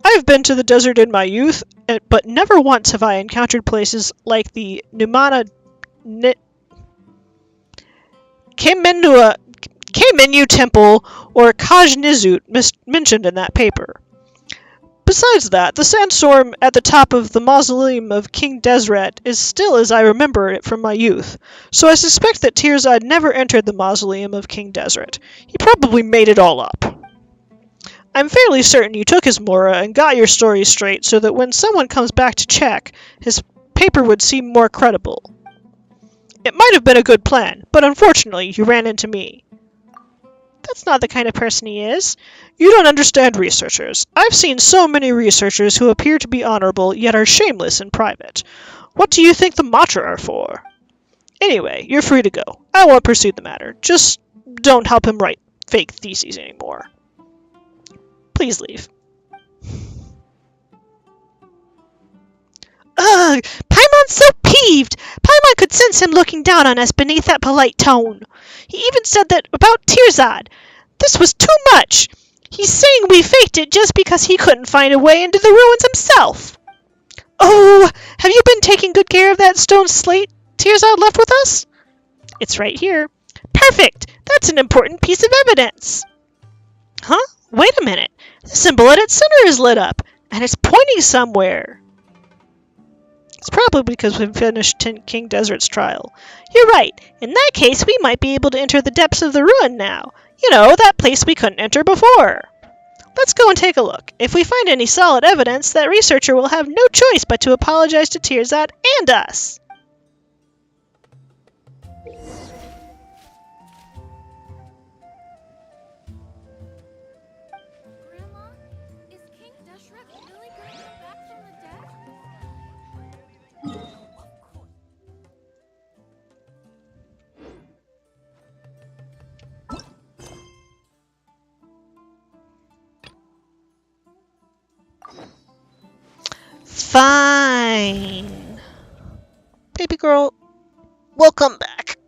I've been to the desert in my youth, but never once have I encountered places like the Numana Kemenu Temple or Kajnizut mentioned in that paper. Besides that, the sandstorm at the top of the mausoleum of King Desret is still as I remember it from my youth, so I suspect that Teapot never entered the mausoleum of King Desret. He probably made it all up. I'm fairly certain you took his Mora and got your story straight so that when someone comes back to check, his paper would seem more credible. It might have been a good plan, but unfortunately you ran into me. That's not the kind of person he is. You don't understand researchers. I've seen so many researchers who appear to be honorable, yet are shameless in private. What do you think the Matra are for? Anyway, you're free to go. I won't pursue the matter. Just don't help him write fake theses anymore. Please leave. Ugh! Paimon's so peeved! Paimon could sense him looking down on us beneath that polite tone. He even said that about Teapot. This was too much. He's saying we faked it just because he couldn't find a way into the ruins himself. Oh, have you been taking good care of that stone slate Teapot left with us? It's right here. Perfect! That's an important piece of evidence. Huh? Wait a minute. The symbol at its center is lit up, and it's pointing somewhere. It's probably because we've finished King Desert's trial. You're right. In that case, we might be able to enter the depths of the ruin now. You know, that place we couldn't enter before. Let's go and take a look. If we find any solid evidence, that researcher will have no choice but to apologize to Tearzot and us. Grandma, is King Deshret really gonna come back from the dead? Fine. Baby girl, we'll come back.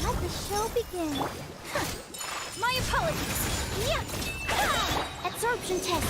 Let the show begin. My apologies. Yeah. Absorption test.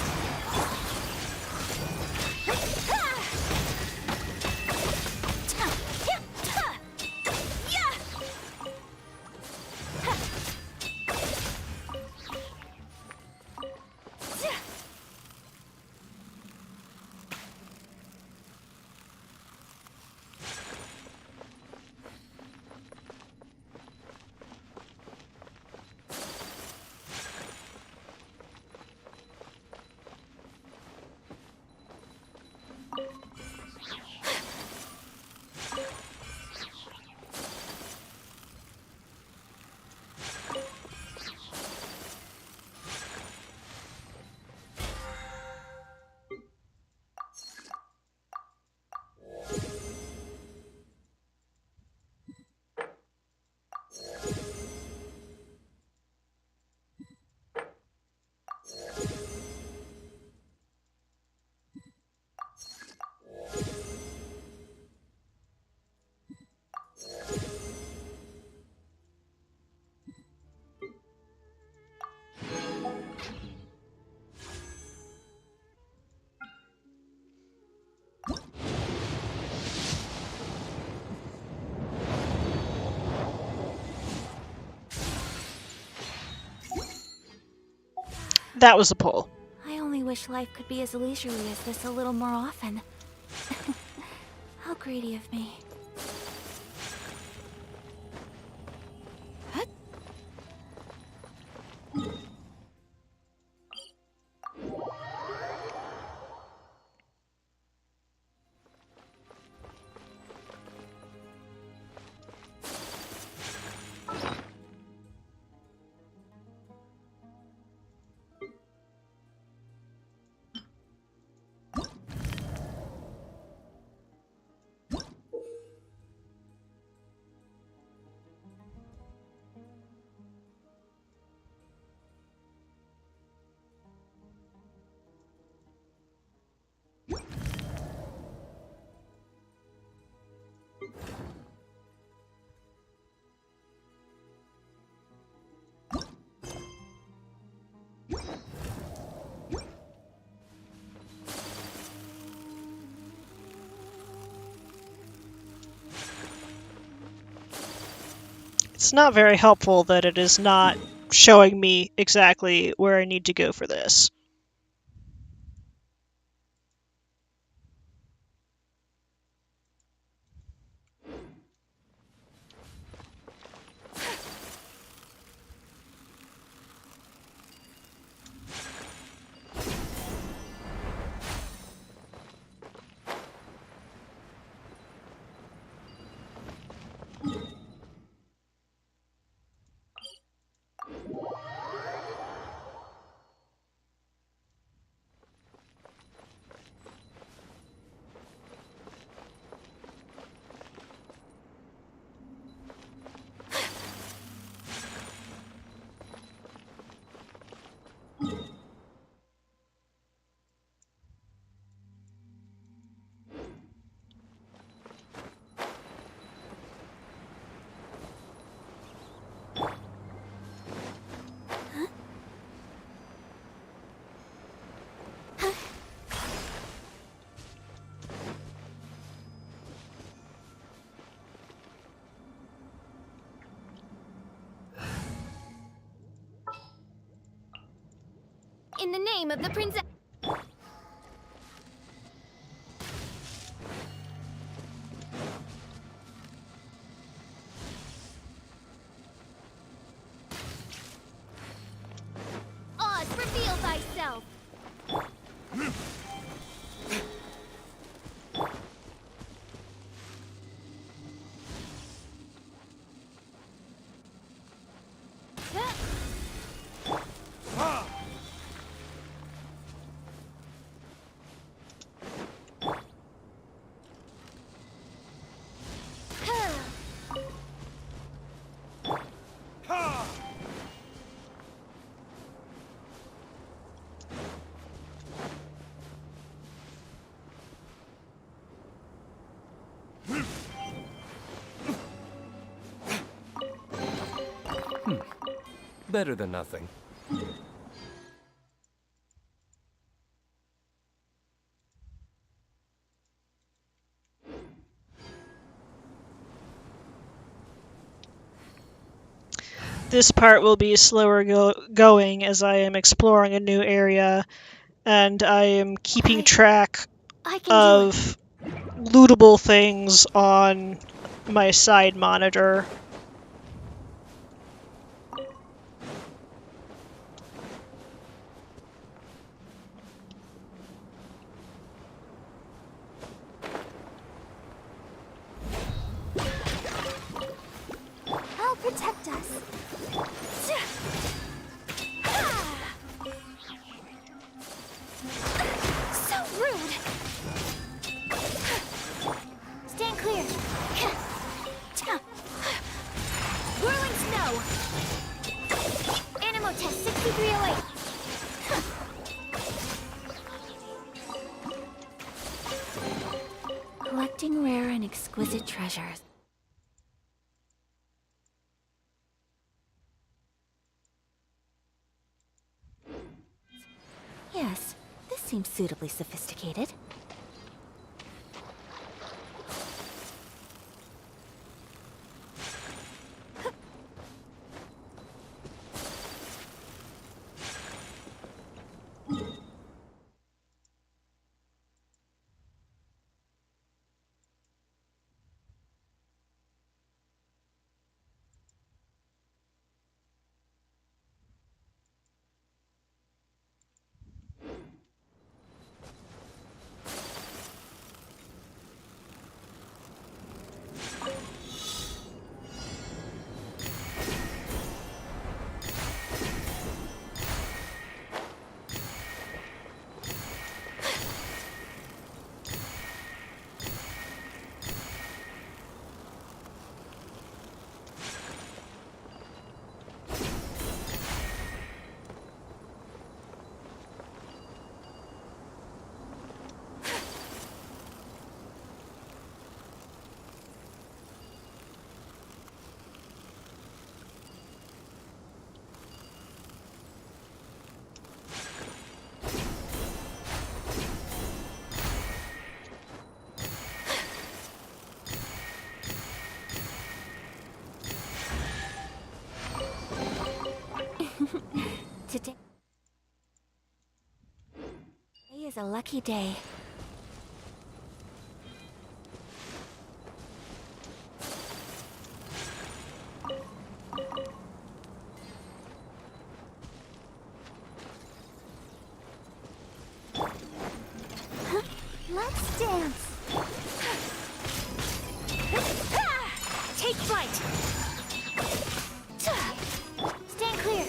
That was a pull. I only wish life could be as leisurely as this a little more often. How greedy of me. It's not very helpful that it is not showing me exactly where I need to go for this. In the name of the princess. Oz, reveal thyself. Better than nothing. This part will be slower going as I am exploring a new area and I am keeping track I can do it. of lootable things on my side monitor. I'll protect us. So rude. Stand clear. Whirling snow. Animo test 6308. Collecting rare and exquisite treasures. Yes, this seems suitably sophisticated. Today is a lucky day. Let's dance. Take flight. Stand clear.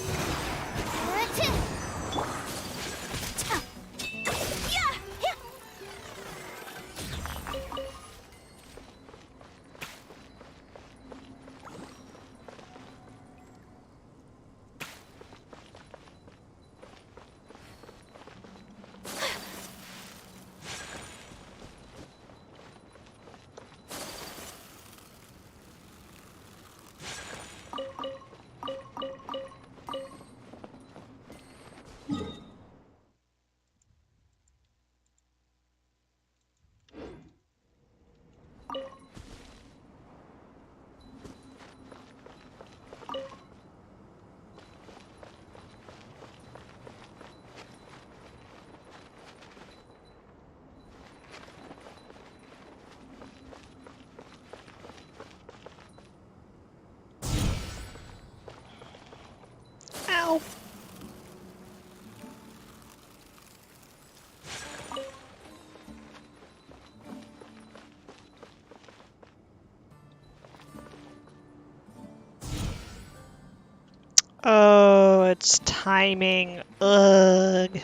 Oh, it's timing. Ugh.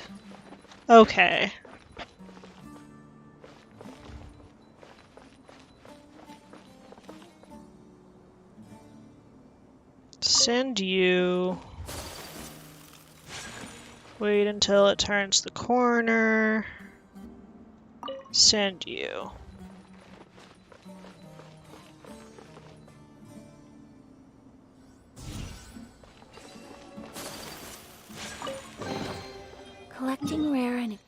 Okay. Send you. Wait until it turns the corner. Send you. Collecting rare and...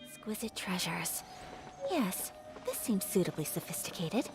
Exquisite treasures. Yes, this seems suitably sophisticated.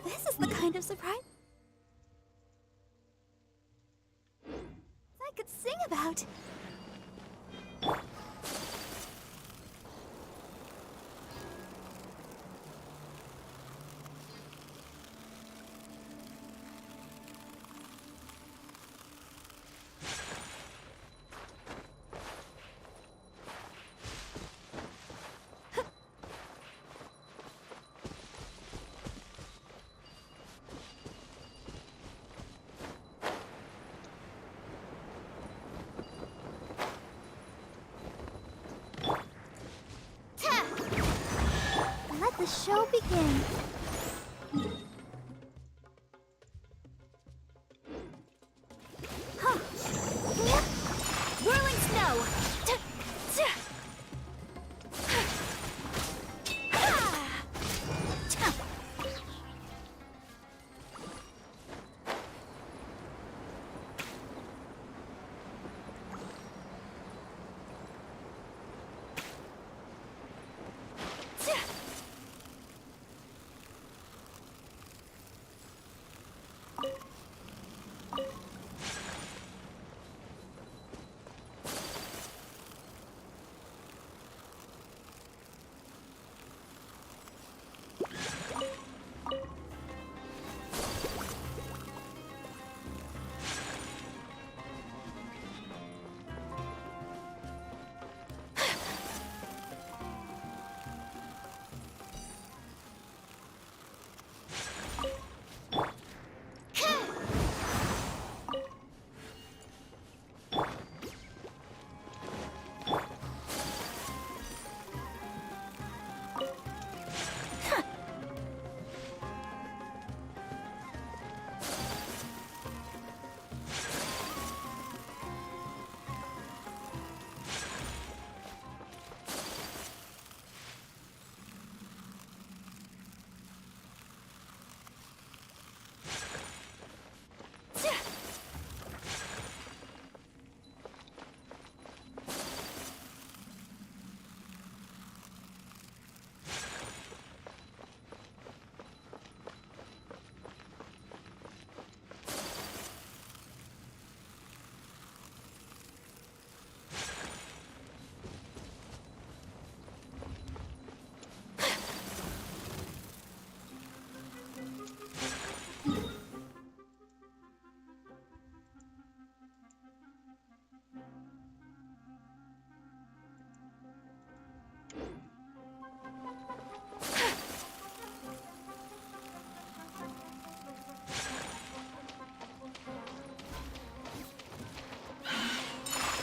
This is the kind of surprise I could sing about. Let the show begin. Huh. Whirling snow.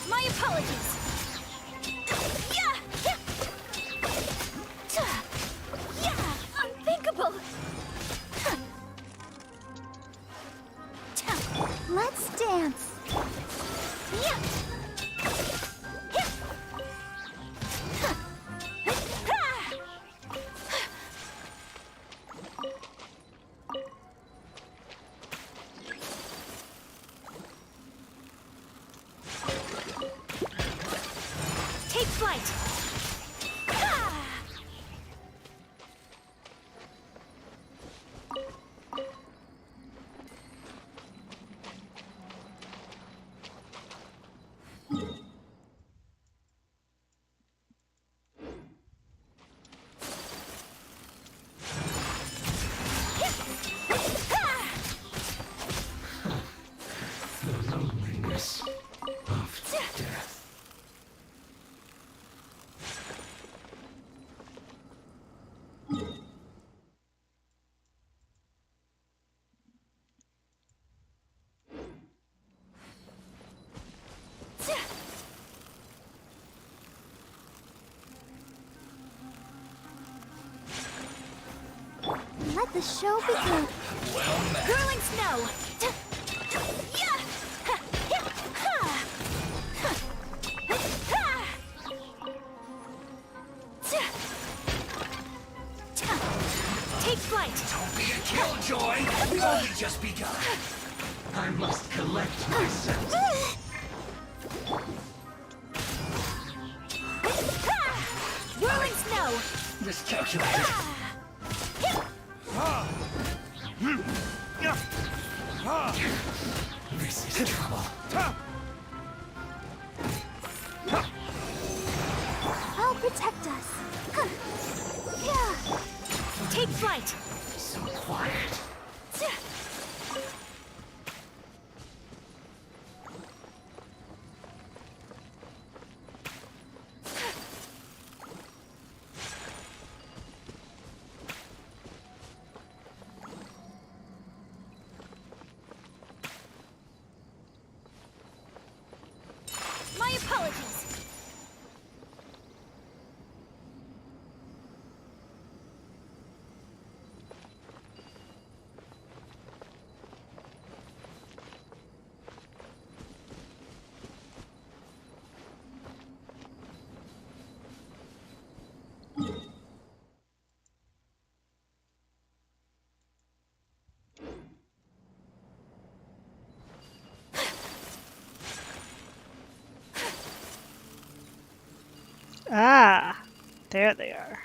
My apologies. Yeah! Yeah! Unthinkable! Let's dance. Yeah! Take flight! Loneliness of death. Let the show begin. Curling snow! Yeah! Take flight! Don't be a killjoy! We've only just begun. I must collect myself. Whirling snow! Miscalculated. This is trouble. I'll protect us. Yeah. Take flight! So quiet. My apologies! Ah, there they are.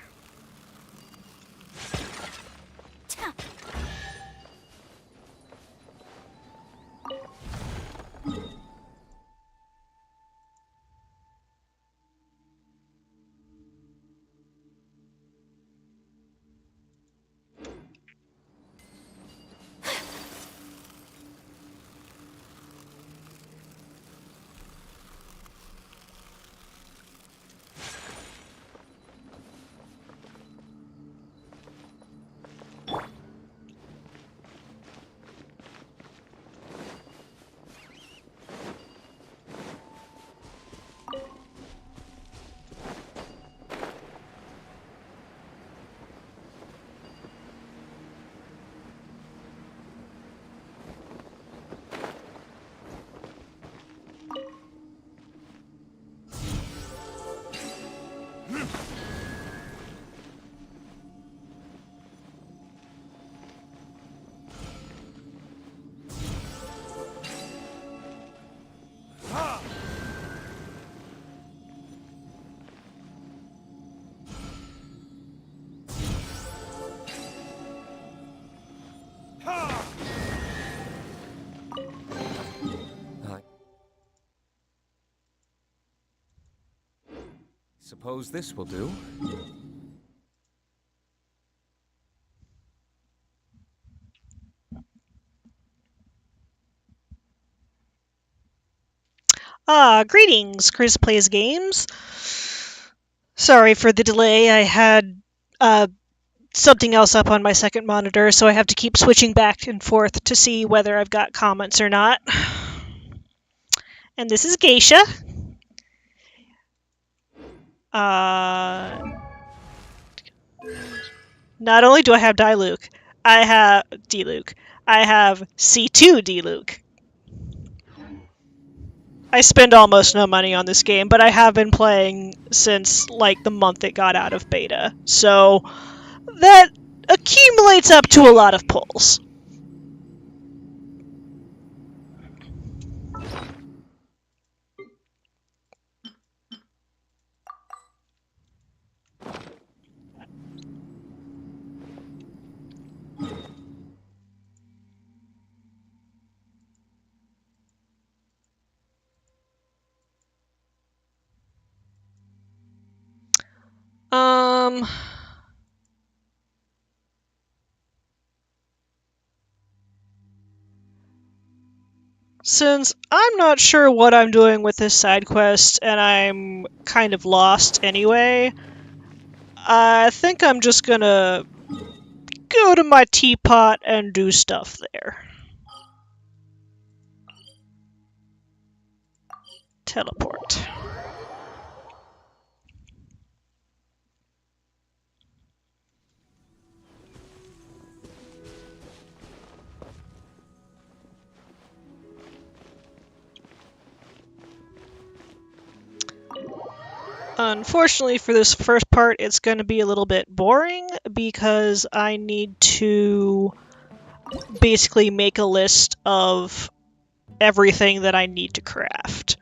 Suppose this will do. Greetings, Chris Plays Games. Sorry for the delay. I had something else up on my second monitor, so I have to keep switching back and forth to see whether I've got comments or not. And this is Geisha. Uh, not only do I have Diluc, I have Diluc. I have C2 Diluc. I spend almost no money on this game, but I have been playing since like the month it got out of beta. So that accumulates up to a lot of pulls. Um, since I'm not sure what I'm doing with this side quest and I'm kind of lost anyway, I think I'm just gonna go to my teapot and do stuff there. Teleport. Unfortunately for this first part, it's going to be a little bit boring because I need to basically make a list of everything that I need to craft.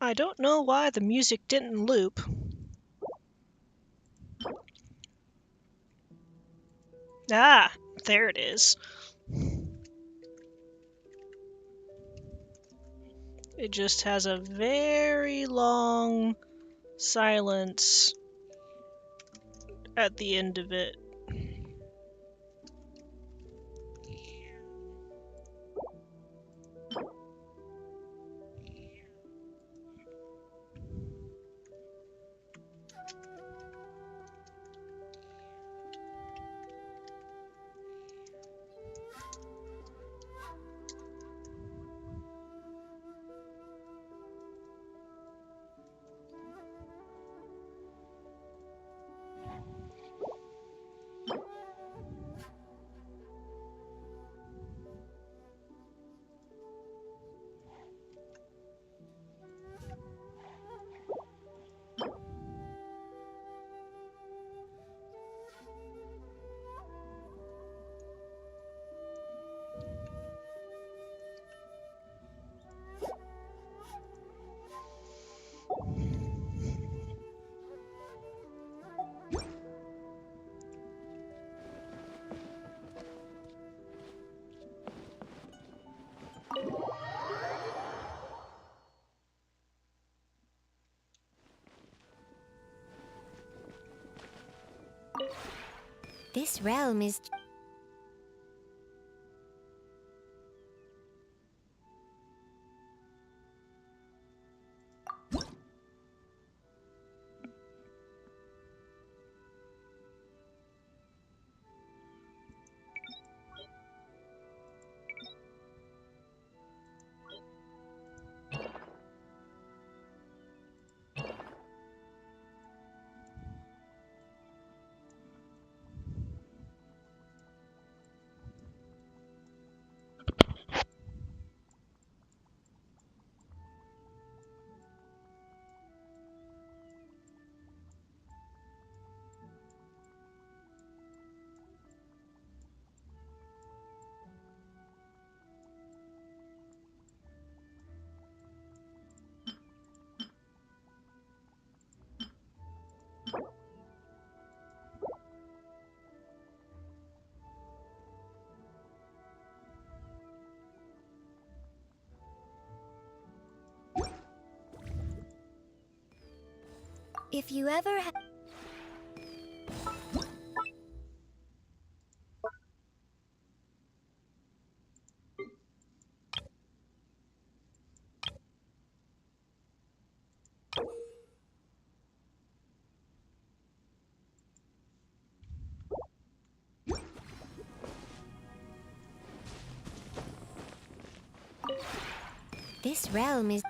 I don't know why the music didn't loop. Ah, there it is. It just has a very long silence at the end of it. This realm is... If you ever ha- This realm is...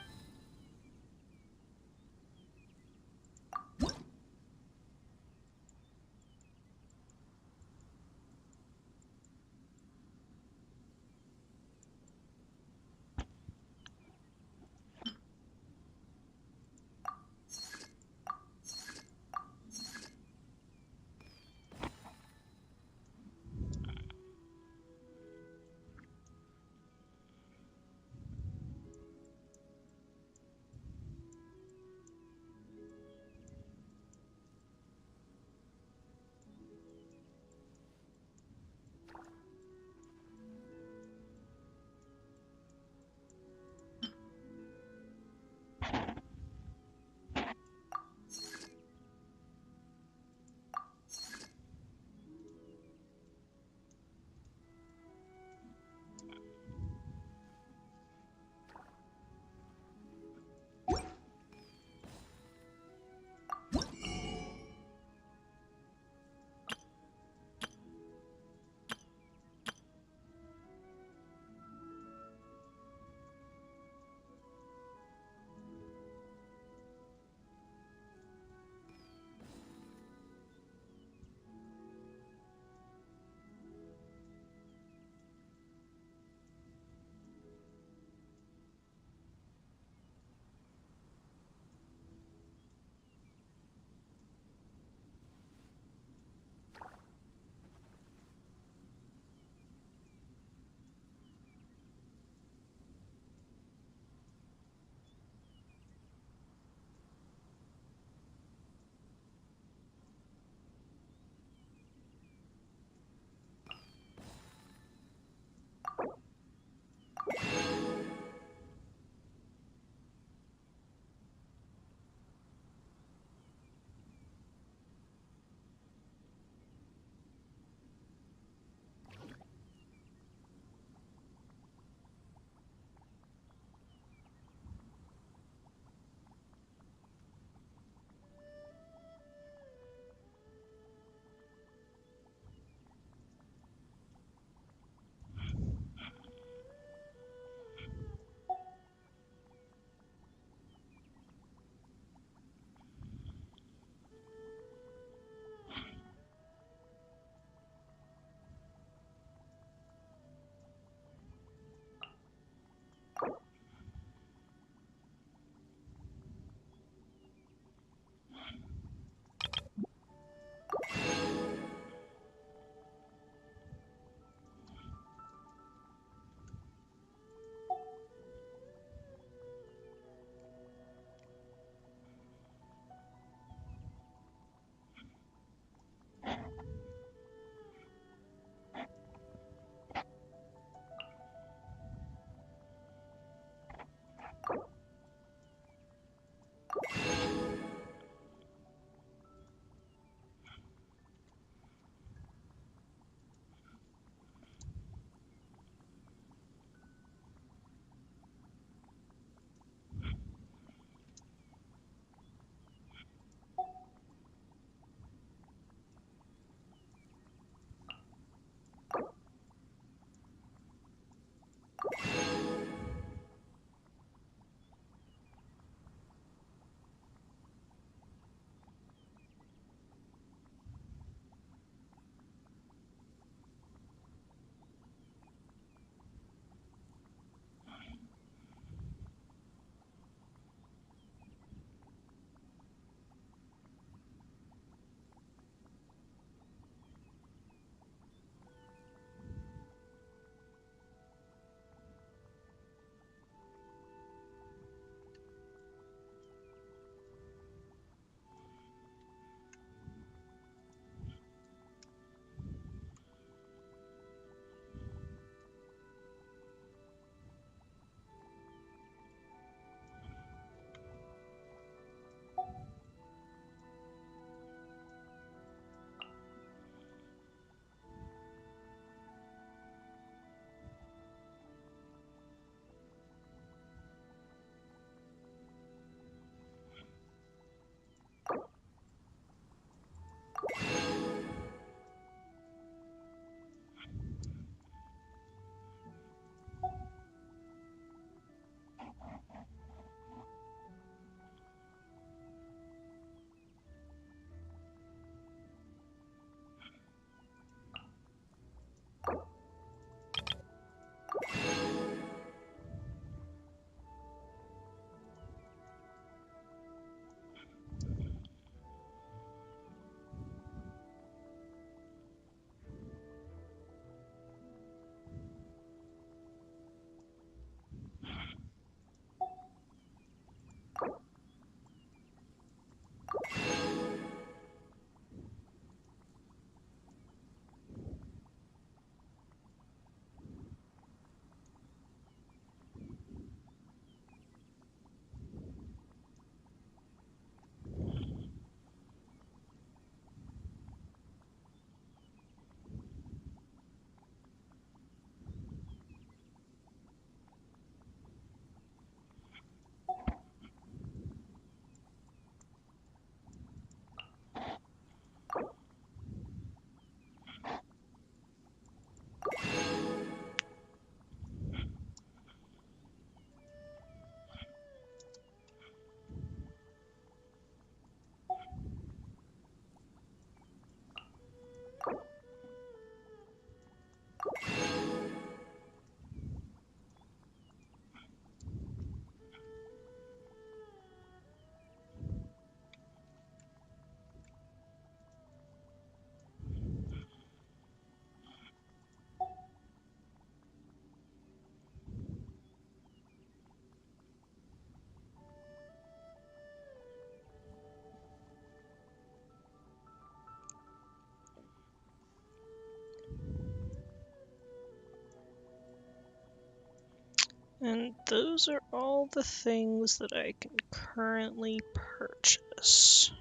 And those are all the things that I can currently purchase.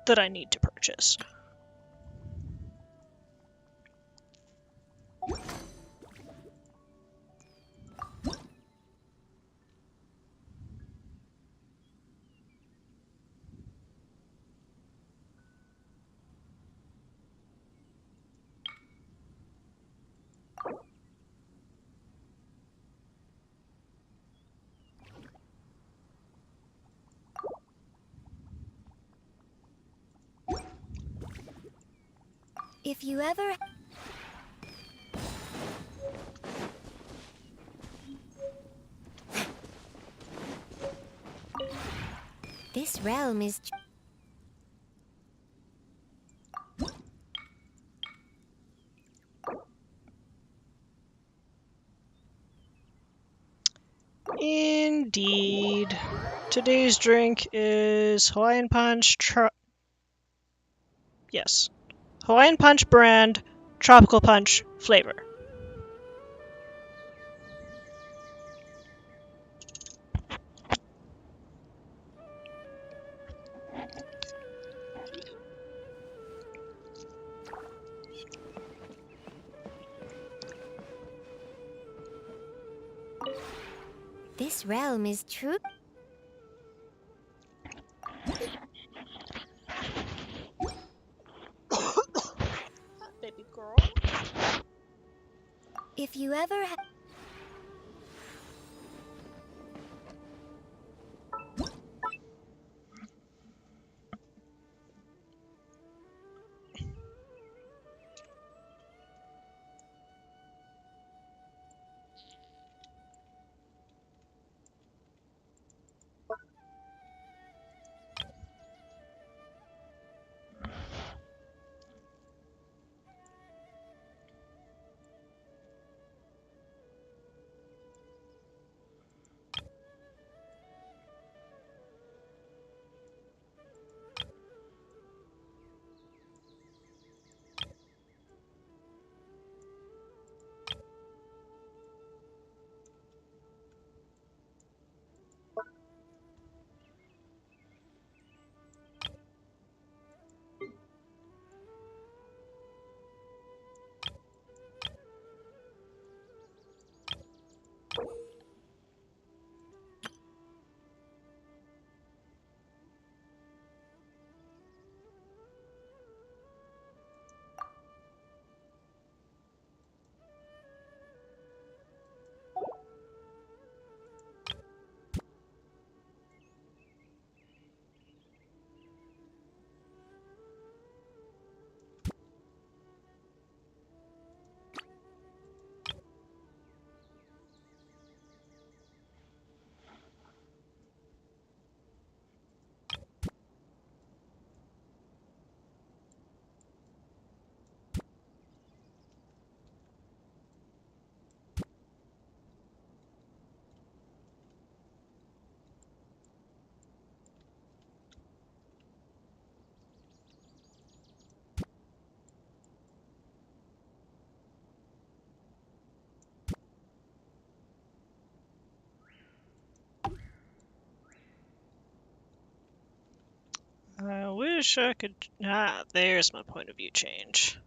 That I need to purchase. If you ever... This realm is... Indeed. Today's drink is Hawaiian Punch Yes. Hawaiian Punch brand, tropical punch flavor. This realm is true... Baby girl. If you ever... I wish I could... Ah, there's my point of view change.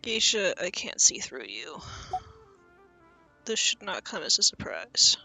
Geisha, I can't see through you. This should not come as a surprise.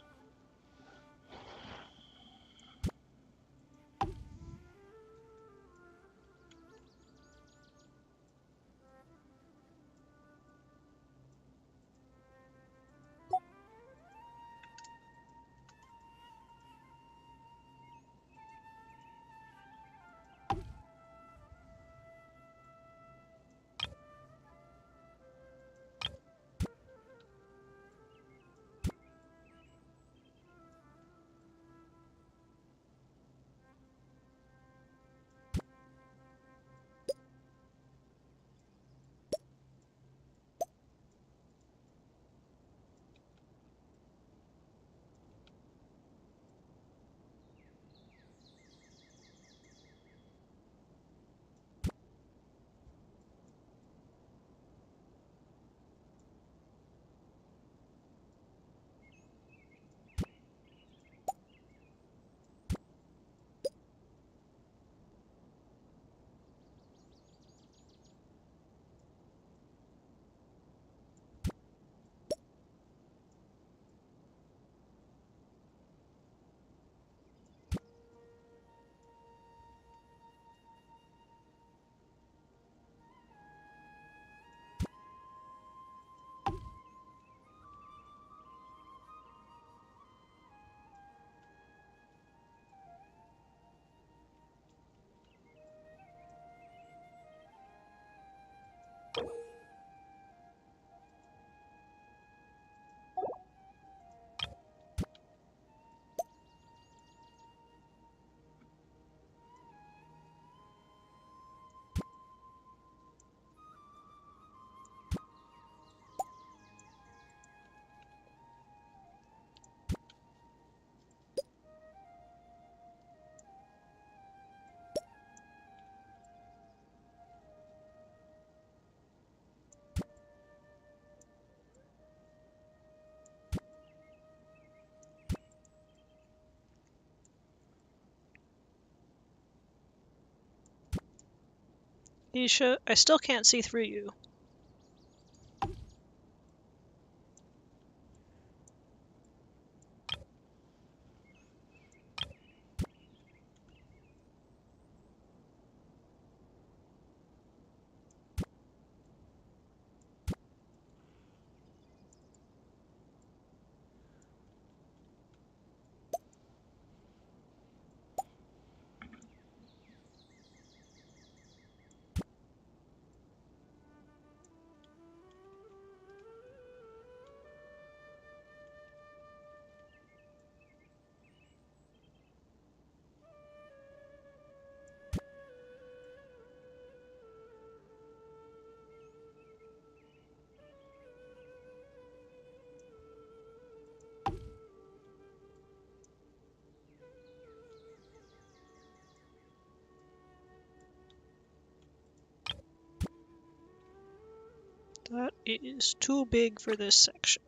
Geisha, I still can't see through you. That is too big for this section.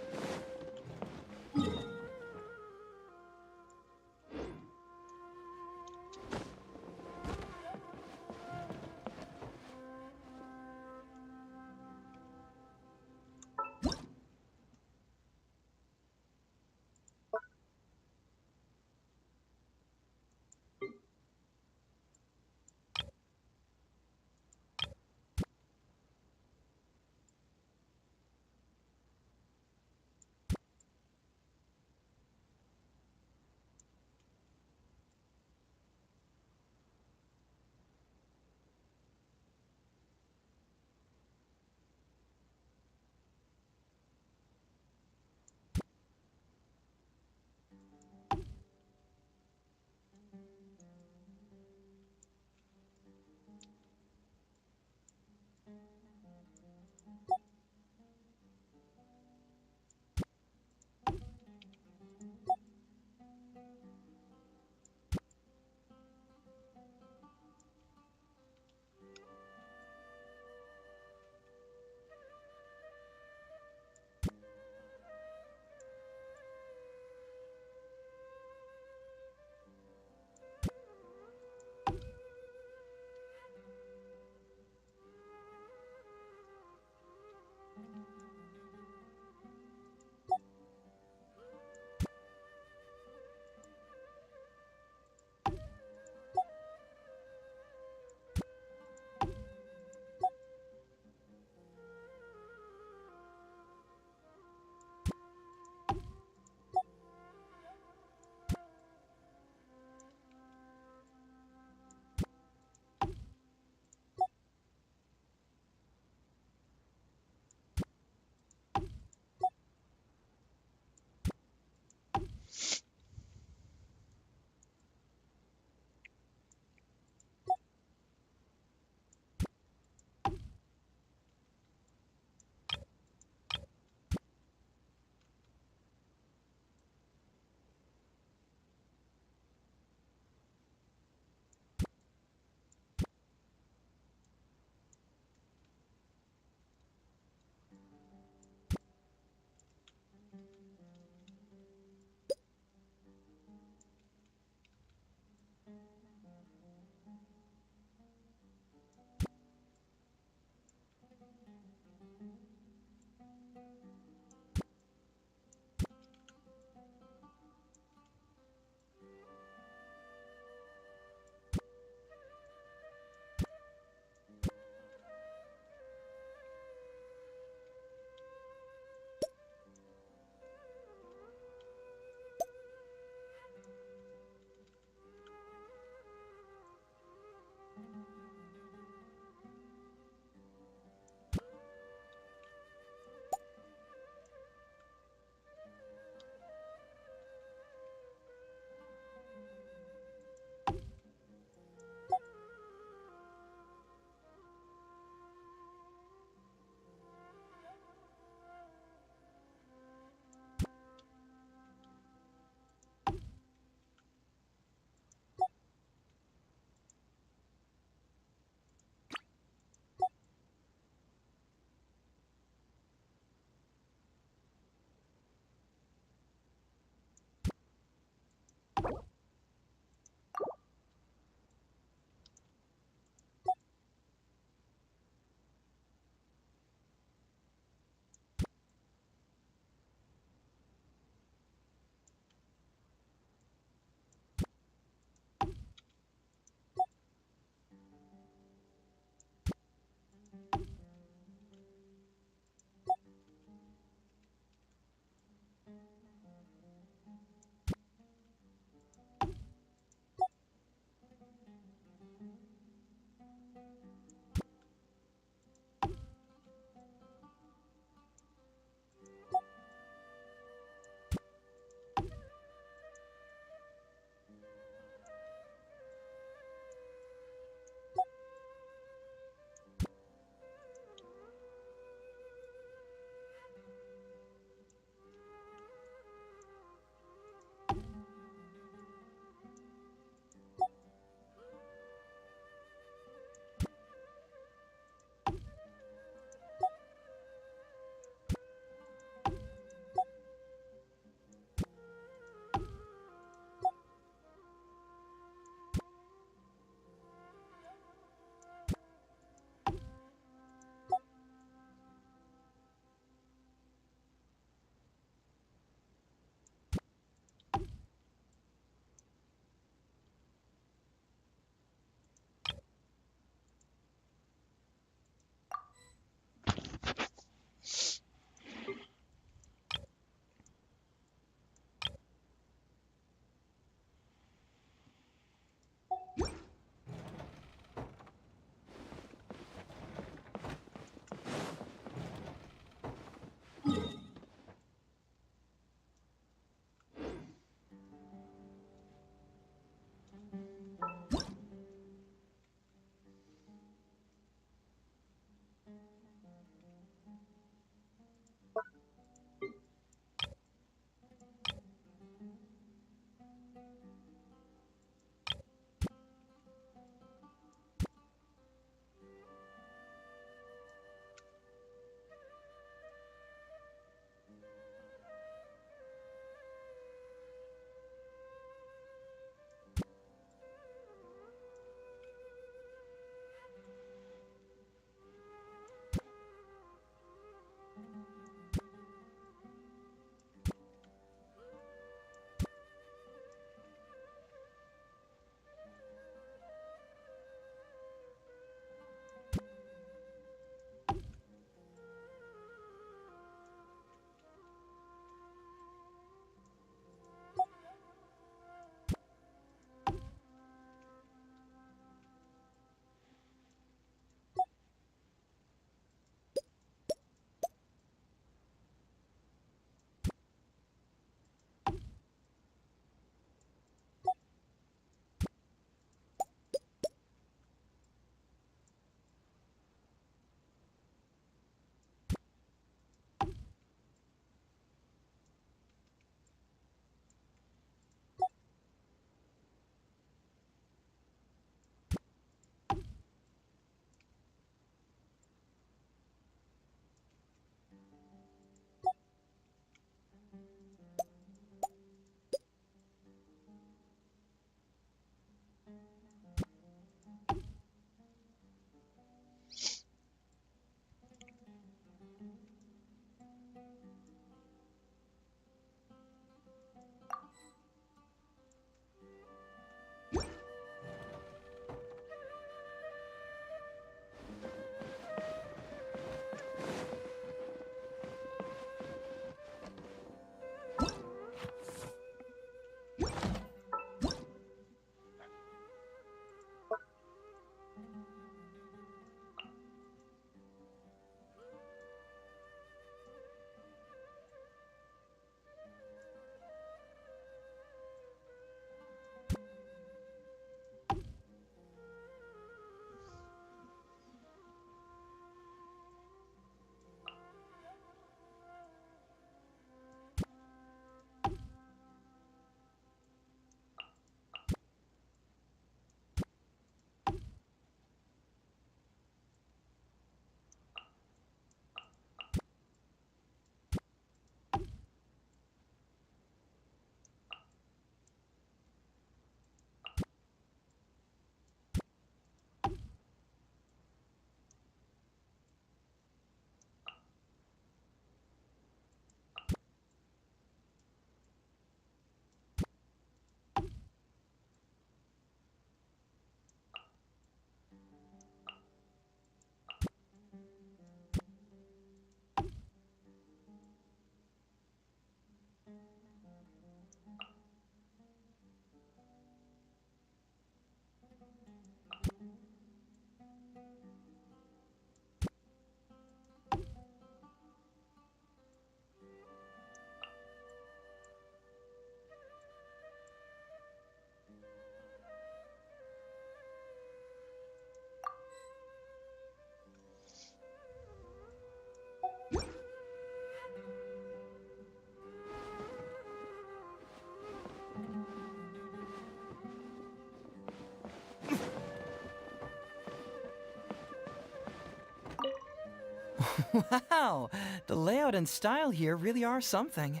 Wow, the layout and style here really are something.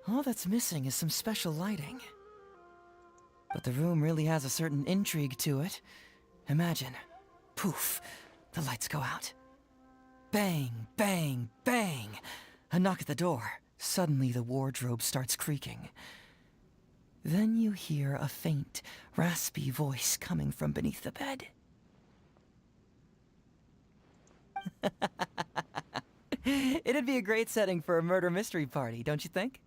All that's missing is some special lighting. But the room really has a certain intrigue to it. Imagine, poof, the lights go out. Bang, bang, bang! A knock at the door. Suddenly the wardrobe starts creaking. Then you hear a faint, raspy voice coming from beneath the bed. It'd be a great setting for a murder mystery party, don't you think?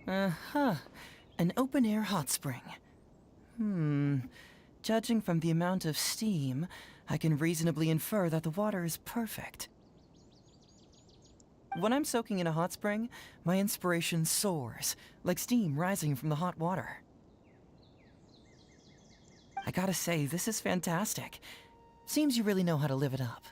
Uh-huh. An open-air hot spring. Judging from the amount of steam, I can reasonably infer that the water is perfect. When I'm soaking in a hot spring, my inspiration soars, like steam rising from the hot water. I gotta say, this is fantastic. Seems you really know how to live it up.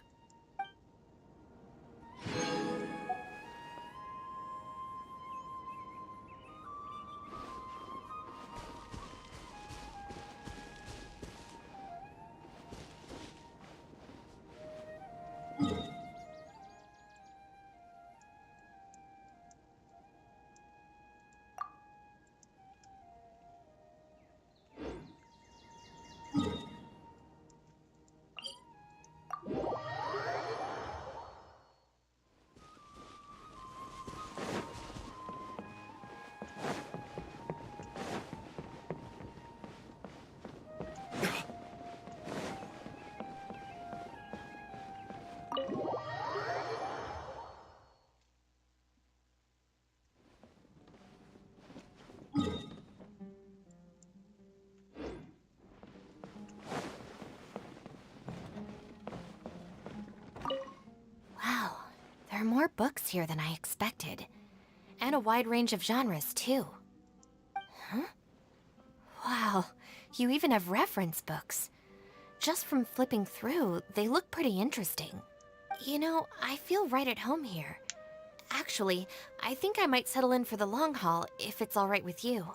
Wow, there are more books here than I expected. And a wide range of genres, too. Huh? Wow, you even have reference books. Just from flipping through, they look pretty interesting. You know, I feel right at home here. Actually, I think I might settle in for the long haul if it's all right with you.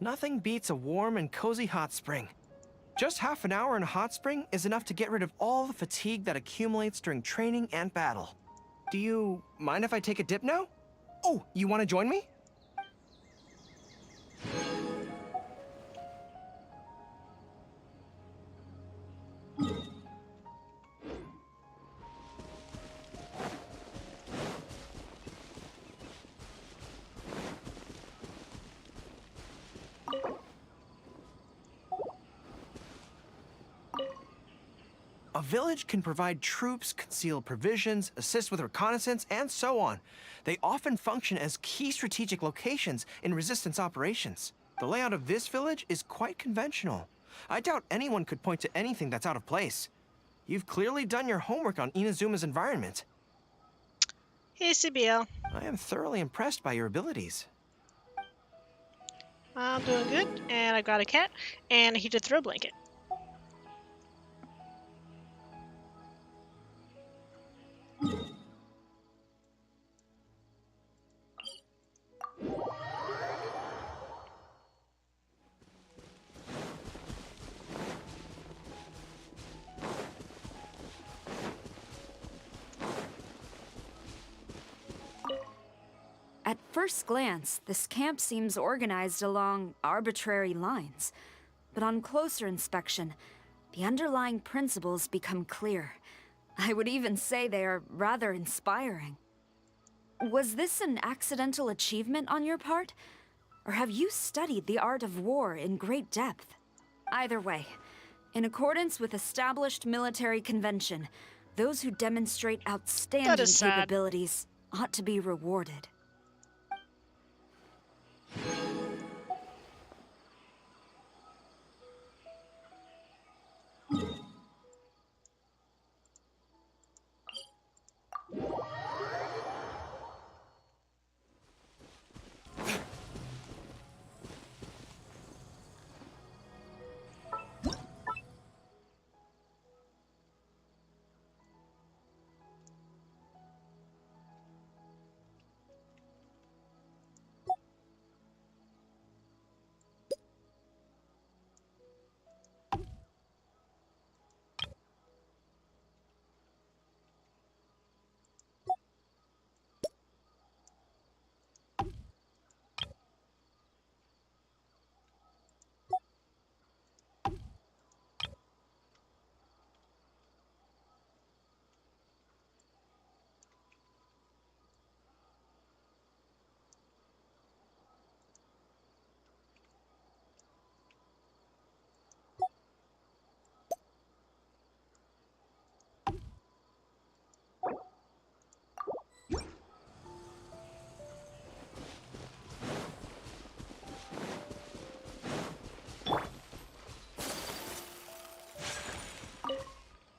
Nothing beats a warm and cozy hot spring. Just half an hour in a hot spring is enough to get rid of all the fatigue that accumulates during training and battle. Do you mind if I take a dip now? Oh, you want to join me? A village can provide troops, conceal provisions, assist with reconnaissance, and so on. They often function as key strategic locations in resistance operations. The layout of this village is quite conventional. I doubt anyone could point to anything that's out of place. You've clearly done your homework on Inazuma's environment. Hey, CBL. I am thoroughly impressed by your abilities. I'm doing good, and I got a cat, and a heated throw blanket. At first glance, this camp seems organized along arbitrary lines. But on closer inspection, the underlying principles become clear. I would even say they are rather inspiring. Was this an accidental achievement on your part? Or have you studied the art of war in great depth? Either way, in accordance with established military convention, those who demonstrate outstanding capabilities ought to be rewarded.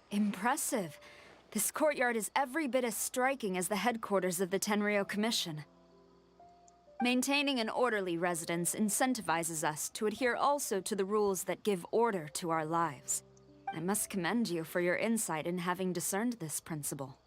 Impressive. This courtyard is every bit as striking as the headquarters of the Tenryou Commission. Maintaining an orderly residence incentivizes us to adhere also to the rules that give order to our lives. I must commend you for your insight in having discerned this principle.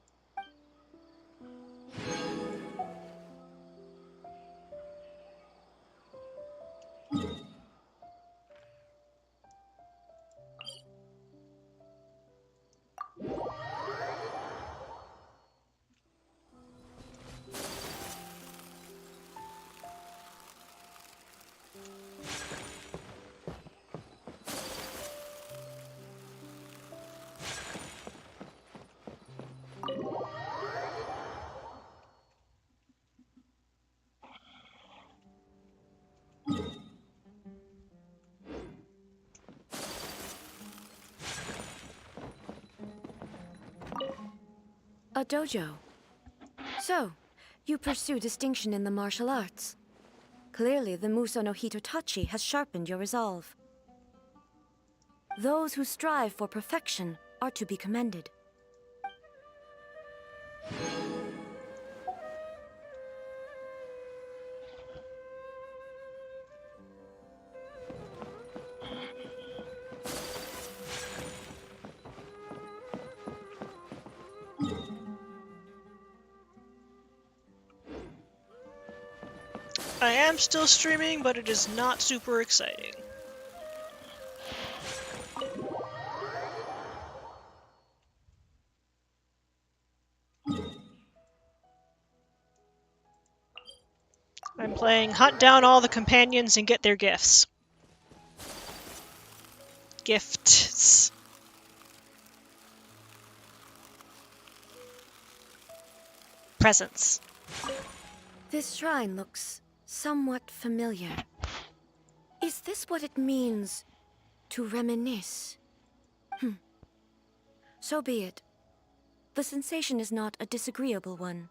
A dojo. So, you pursue distinction in the martial arts. Clearly, the Muso no Hitotachi has sharpened your resolve. Those who strive for perfection are to be commended. I am still streaming, but it is not super exciting. I'm playing Hunt Down All the Companions and Get Their Gifts. Gifts. Presents. This shrine looks somewhat familiar. Is this what it means to reminisce? So be it. The sensation is not a disagreeable one.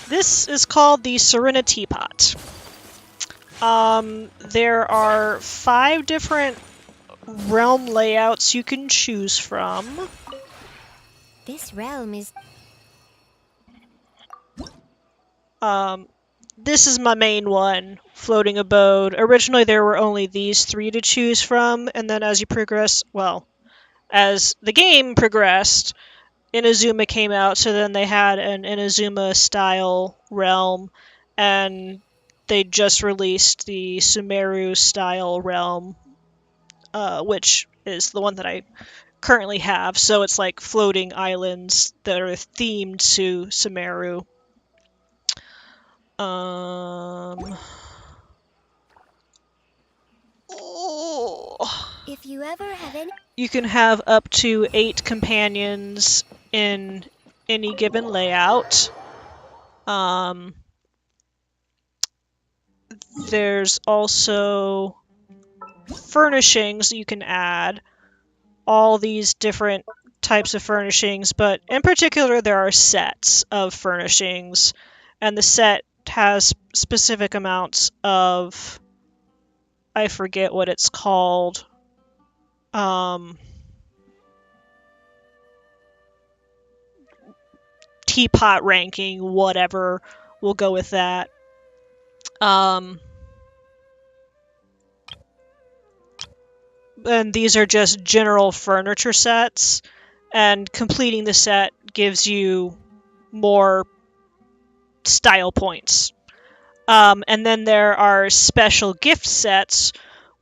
This is called the Teapot. There are 5 different realm layouts you can choose from. This realm is... This is my main one, Floating Abode. Originally there were only these 3 to choose from, and then as you progress, well, as the game progressed, Inazuma came out, so then they had an Inazuma-style realm, and they just released the Sumeru-style realm, which is the one that I currently have. So it's like floating islands that are themed to Sumeru. If you ever have any... You can have up to 8 companions in any given layout. There's also furnishings you can add. All these different types of furnishings, but in particular there are sets of furnishings, and the set has specific amounts of... I forget what it's called. Teapot ranking, whatever. We'll go with that. And these are just general furniture sets, and completing the set gives you more style points. And then there are special gift sets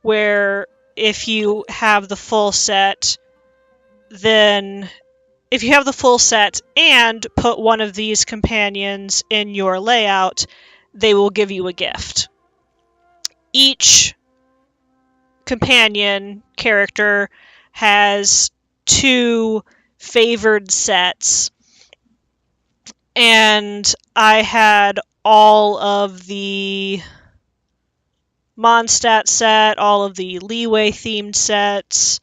where if you have the full set, then if you have the full set and put one of these companions in your layout, they will give you a gift. Each companion character has 2 favored sets, and I had all of the Mondstadt set, all of the Leeway themed sets.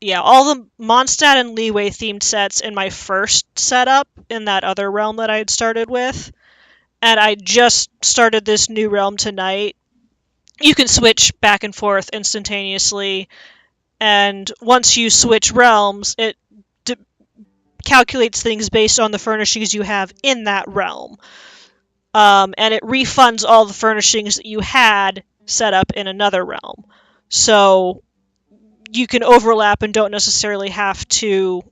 Yeah, all the Mondstadt and Leeway themed sets in my first setup in that other realm that I had started with. And I just started this new realm tonight. You can switch back and forth instantaneously, and once you switch realms, it calculates things based on the furnishings you have in that realm. And it refunds all the furnishings that you had set up in another realm. So you can overlap and don't necessarily have to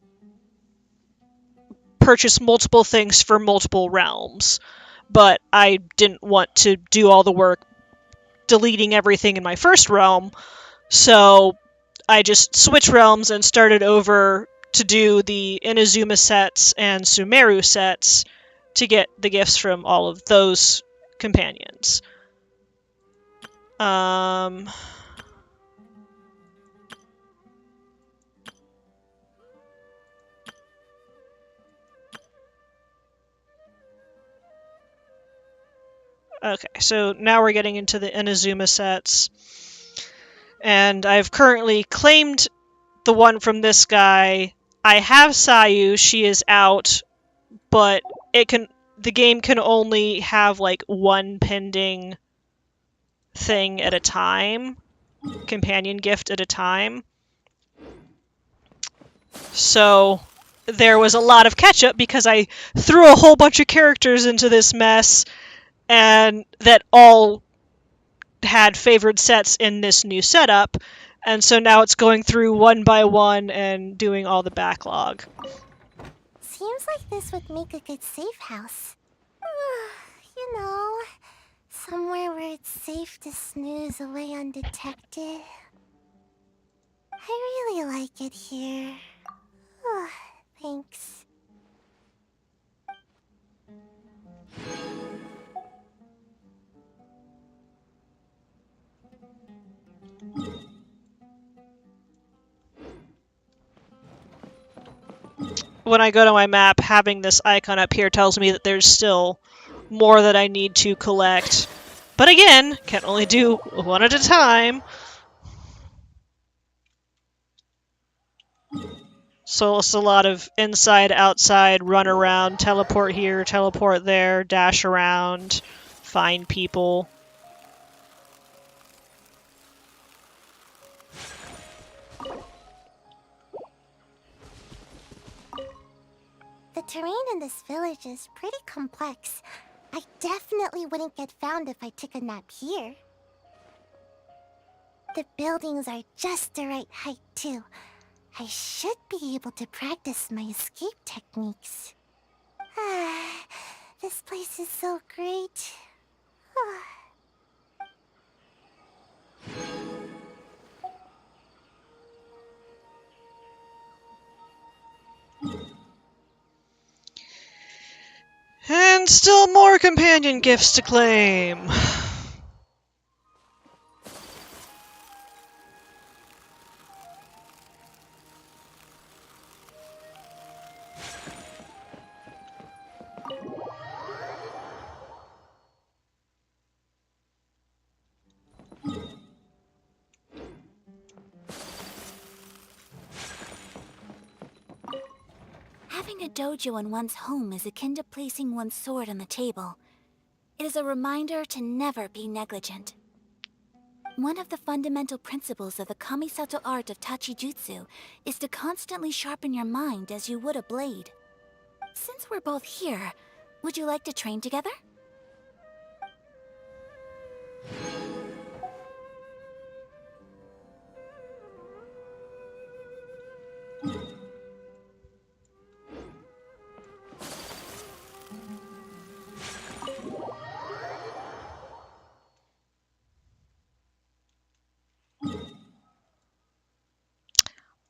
purchase multiple things for multiple realms. But I didn't want to do all the work deleting everything in my first realm, so I just switched realms and started over to do the Inazuma sets and Sumeru sets to get the gifts from all of those companions. Okay, so now we're getting into the Inazuma sets. And I've currently claimed the one from this guy. I have Sayu, she is out, but the game can only have like 1 pending thing at a time, companion gift at a time. So there was a lot of catch-up because I threw a whole bunch of characters into this mess, and that all had favored sets in this new setup, and so now it's going through one by one and doing all the backlog. Seems like this would make a good safe house. You know, somewhere where it's safe to snooze away undetected. I really like it here. Thanks. When I go to my map, having this icon up here tells me that there's still more that I need to collect. But again, can only do one at a time. So it's a lot of inside, outside, run around, teleport here, teleport there, dash around, find people. The terrain in this village is pretty complex. I definitely wouldn't get found if I took a nap here. The buildings are just the right height, too. I should be able to practice my escape techniques. This place is so great. And still more companion gifts to claim. Having a dojo in one's home is akin to placing one's sword on the table. It is a reminder to never be negligent. One of the fundamental principles of the Kamisato art of Tachijutsu is to constantly sharpen your mind as you would a blade. Since we're both here, would you like to train together?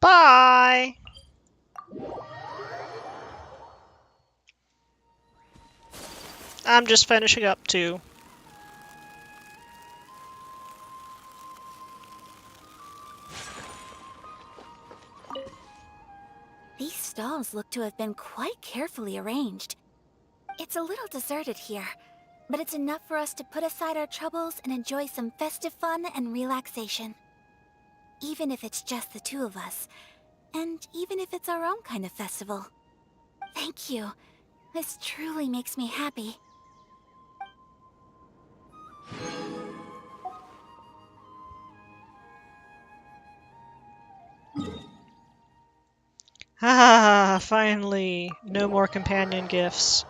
Bye! I'm just finishing up too. These stalls look to have been quite carefully arranged. It's a little deserted here, but it's enough for us to put aside our troubles and enjoy some festive fun and relaxation. Even if it's just the two of us, and even if it's our own kind of festival. Thank you. This truly makes me happy. Ah, finally. No more companion gifts.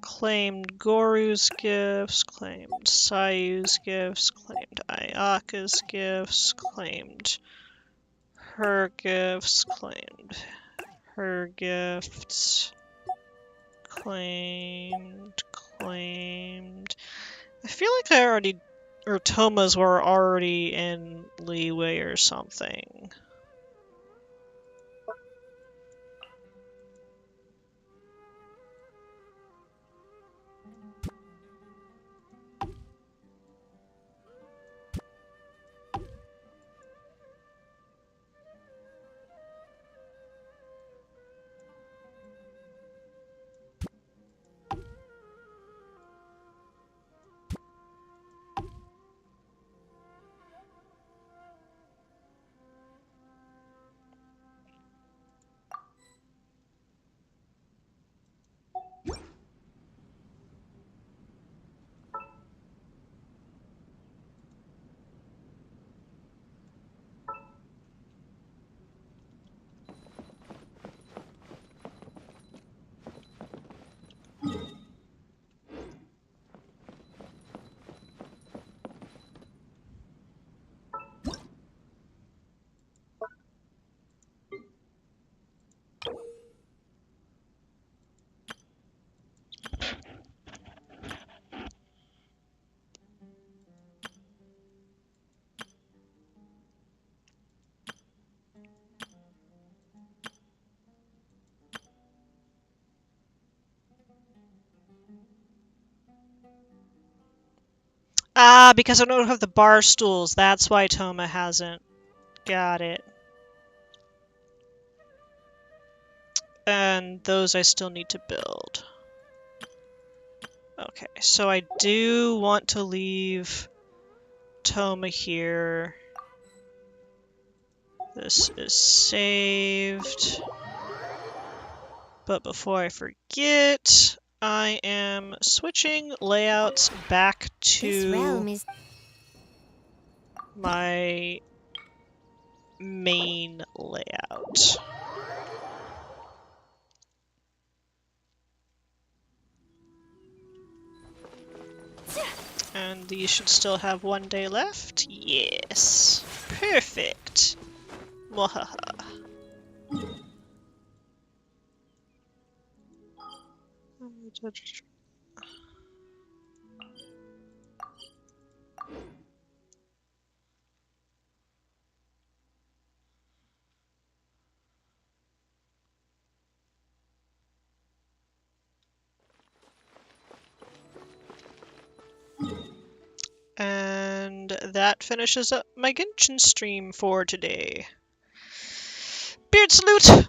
Claimed Goru's gifts, claimed Sayu's gifts, claimed Ayaka's gifts, claimed her gifts, claimed her gifts, claimed. I feel like I already, or Toma's were already in leeway or something. Ah, because I don't have the bar stools. That's why Toma hasn't. Got it. And those I still need to build. Okay, so I do want to leave Toma here. This is saved. But before I forget, I am switching layouts back to my main layout. And these should still have 1 day left. Yes. Perfect. Mwahaha. And that finishes up my Genshin stream for today. Beard salute!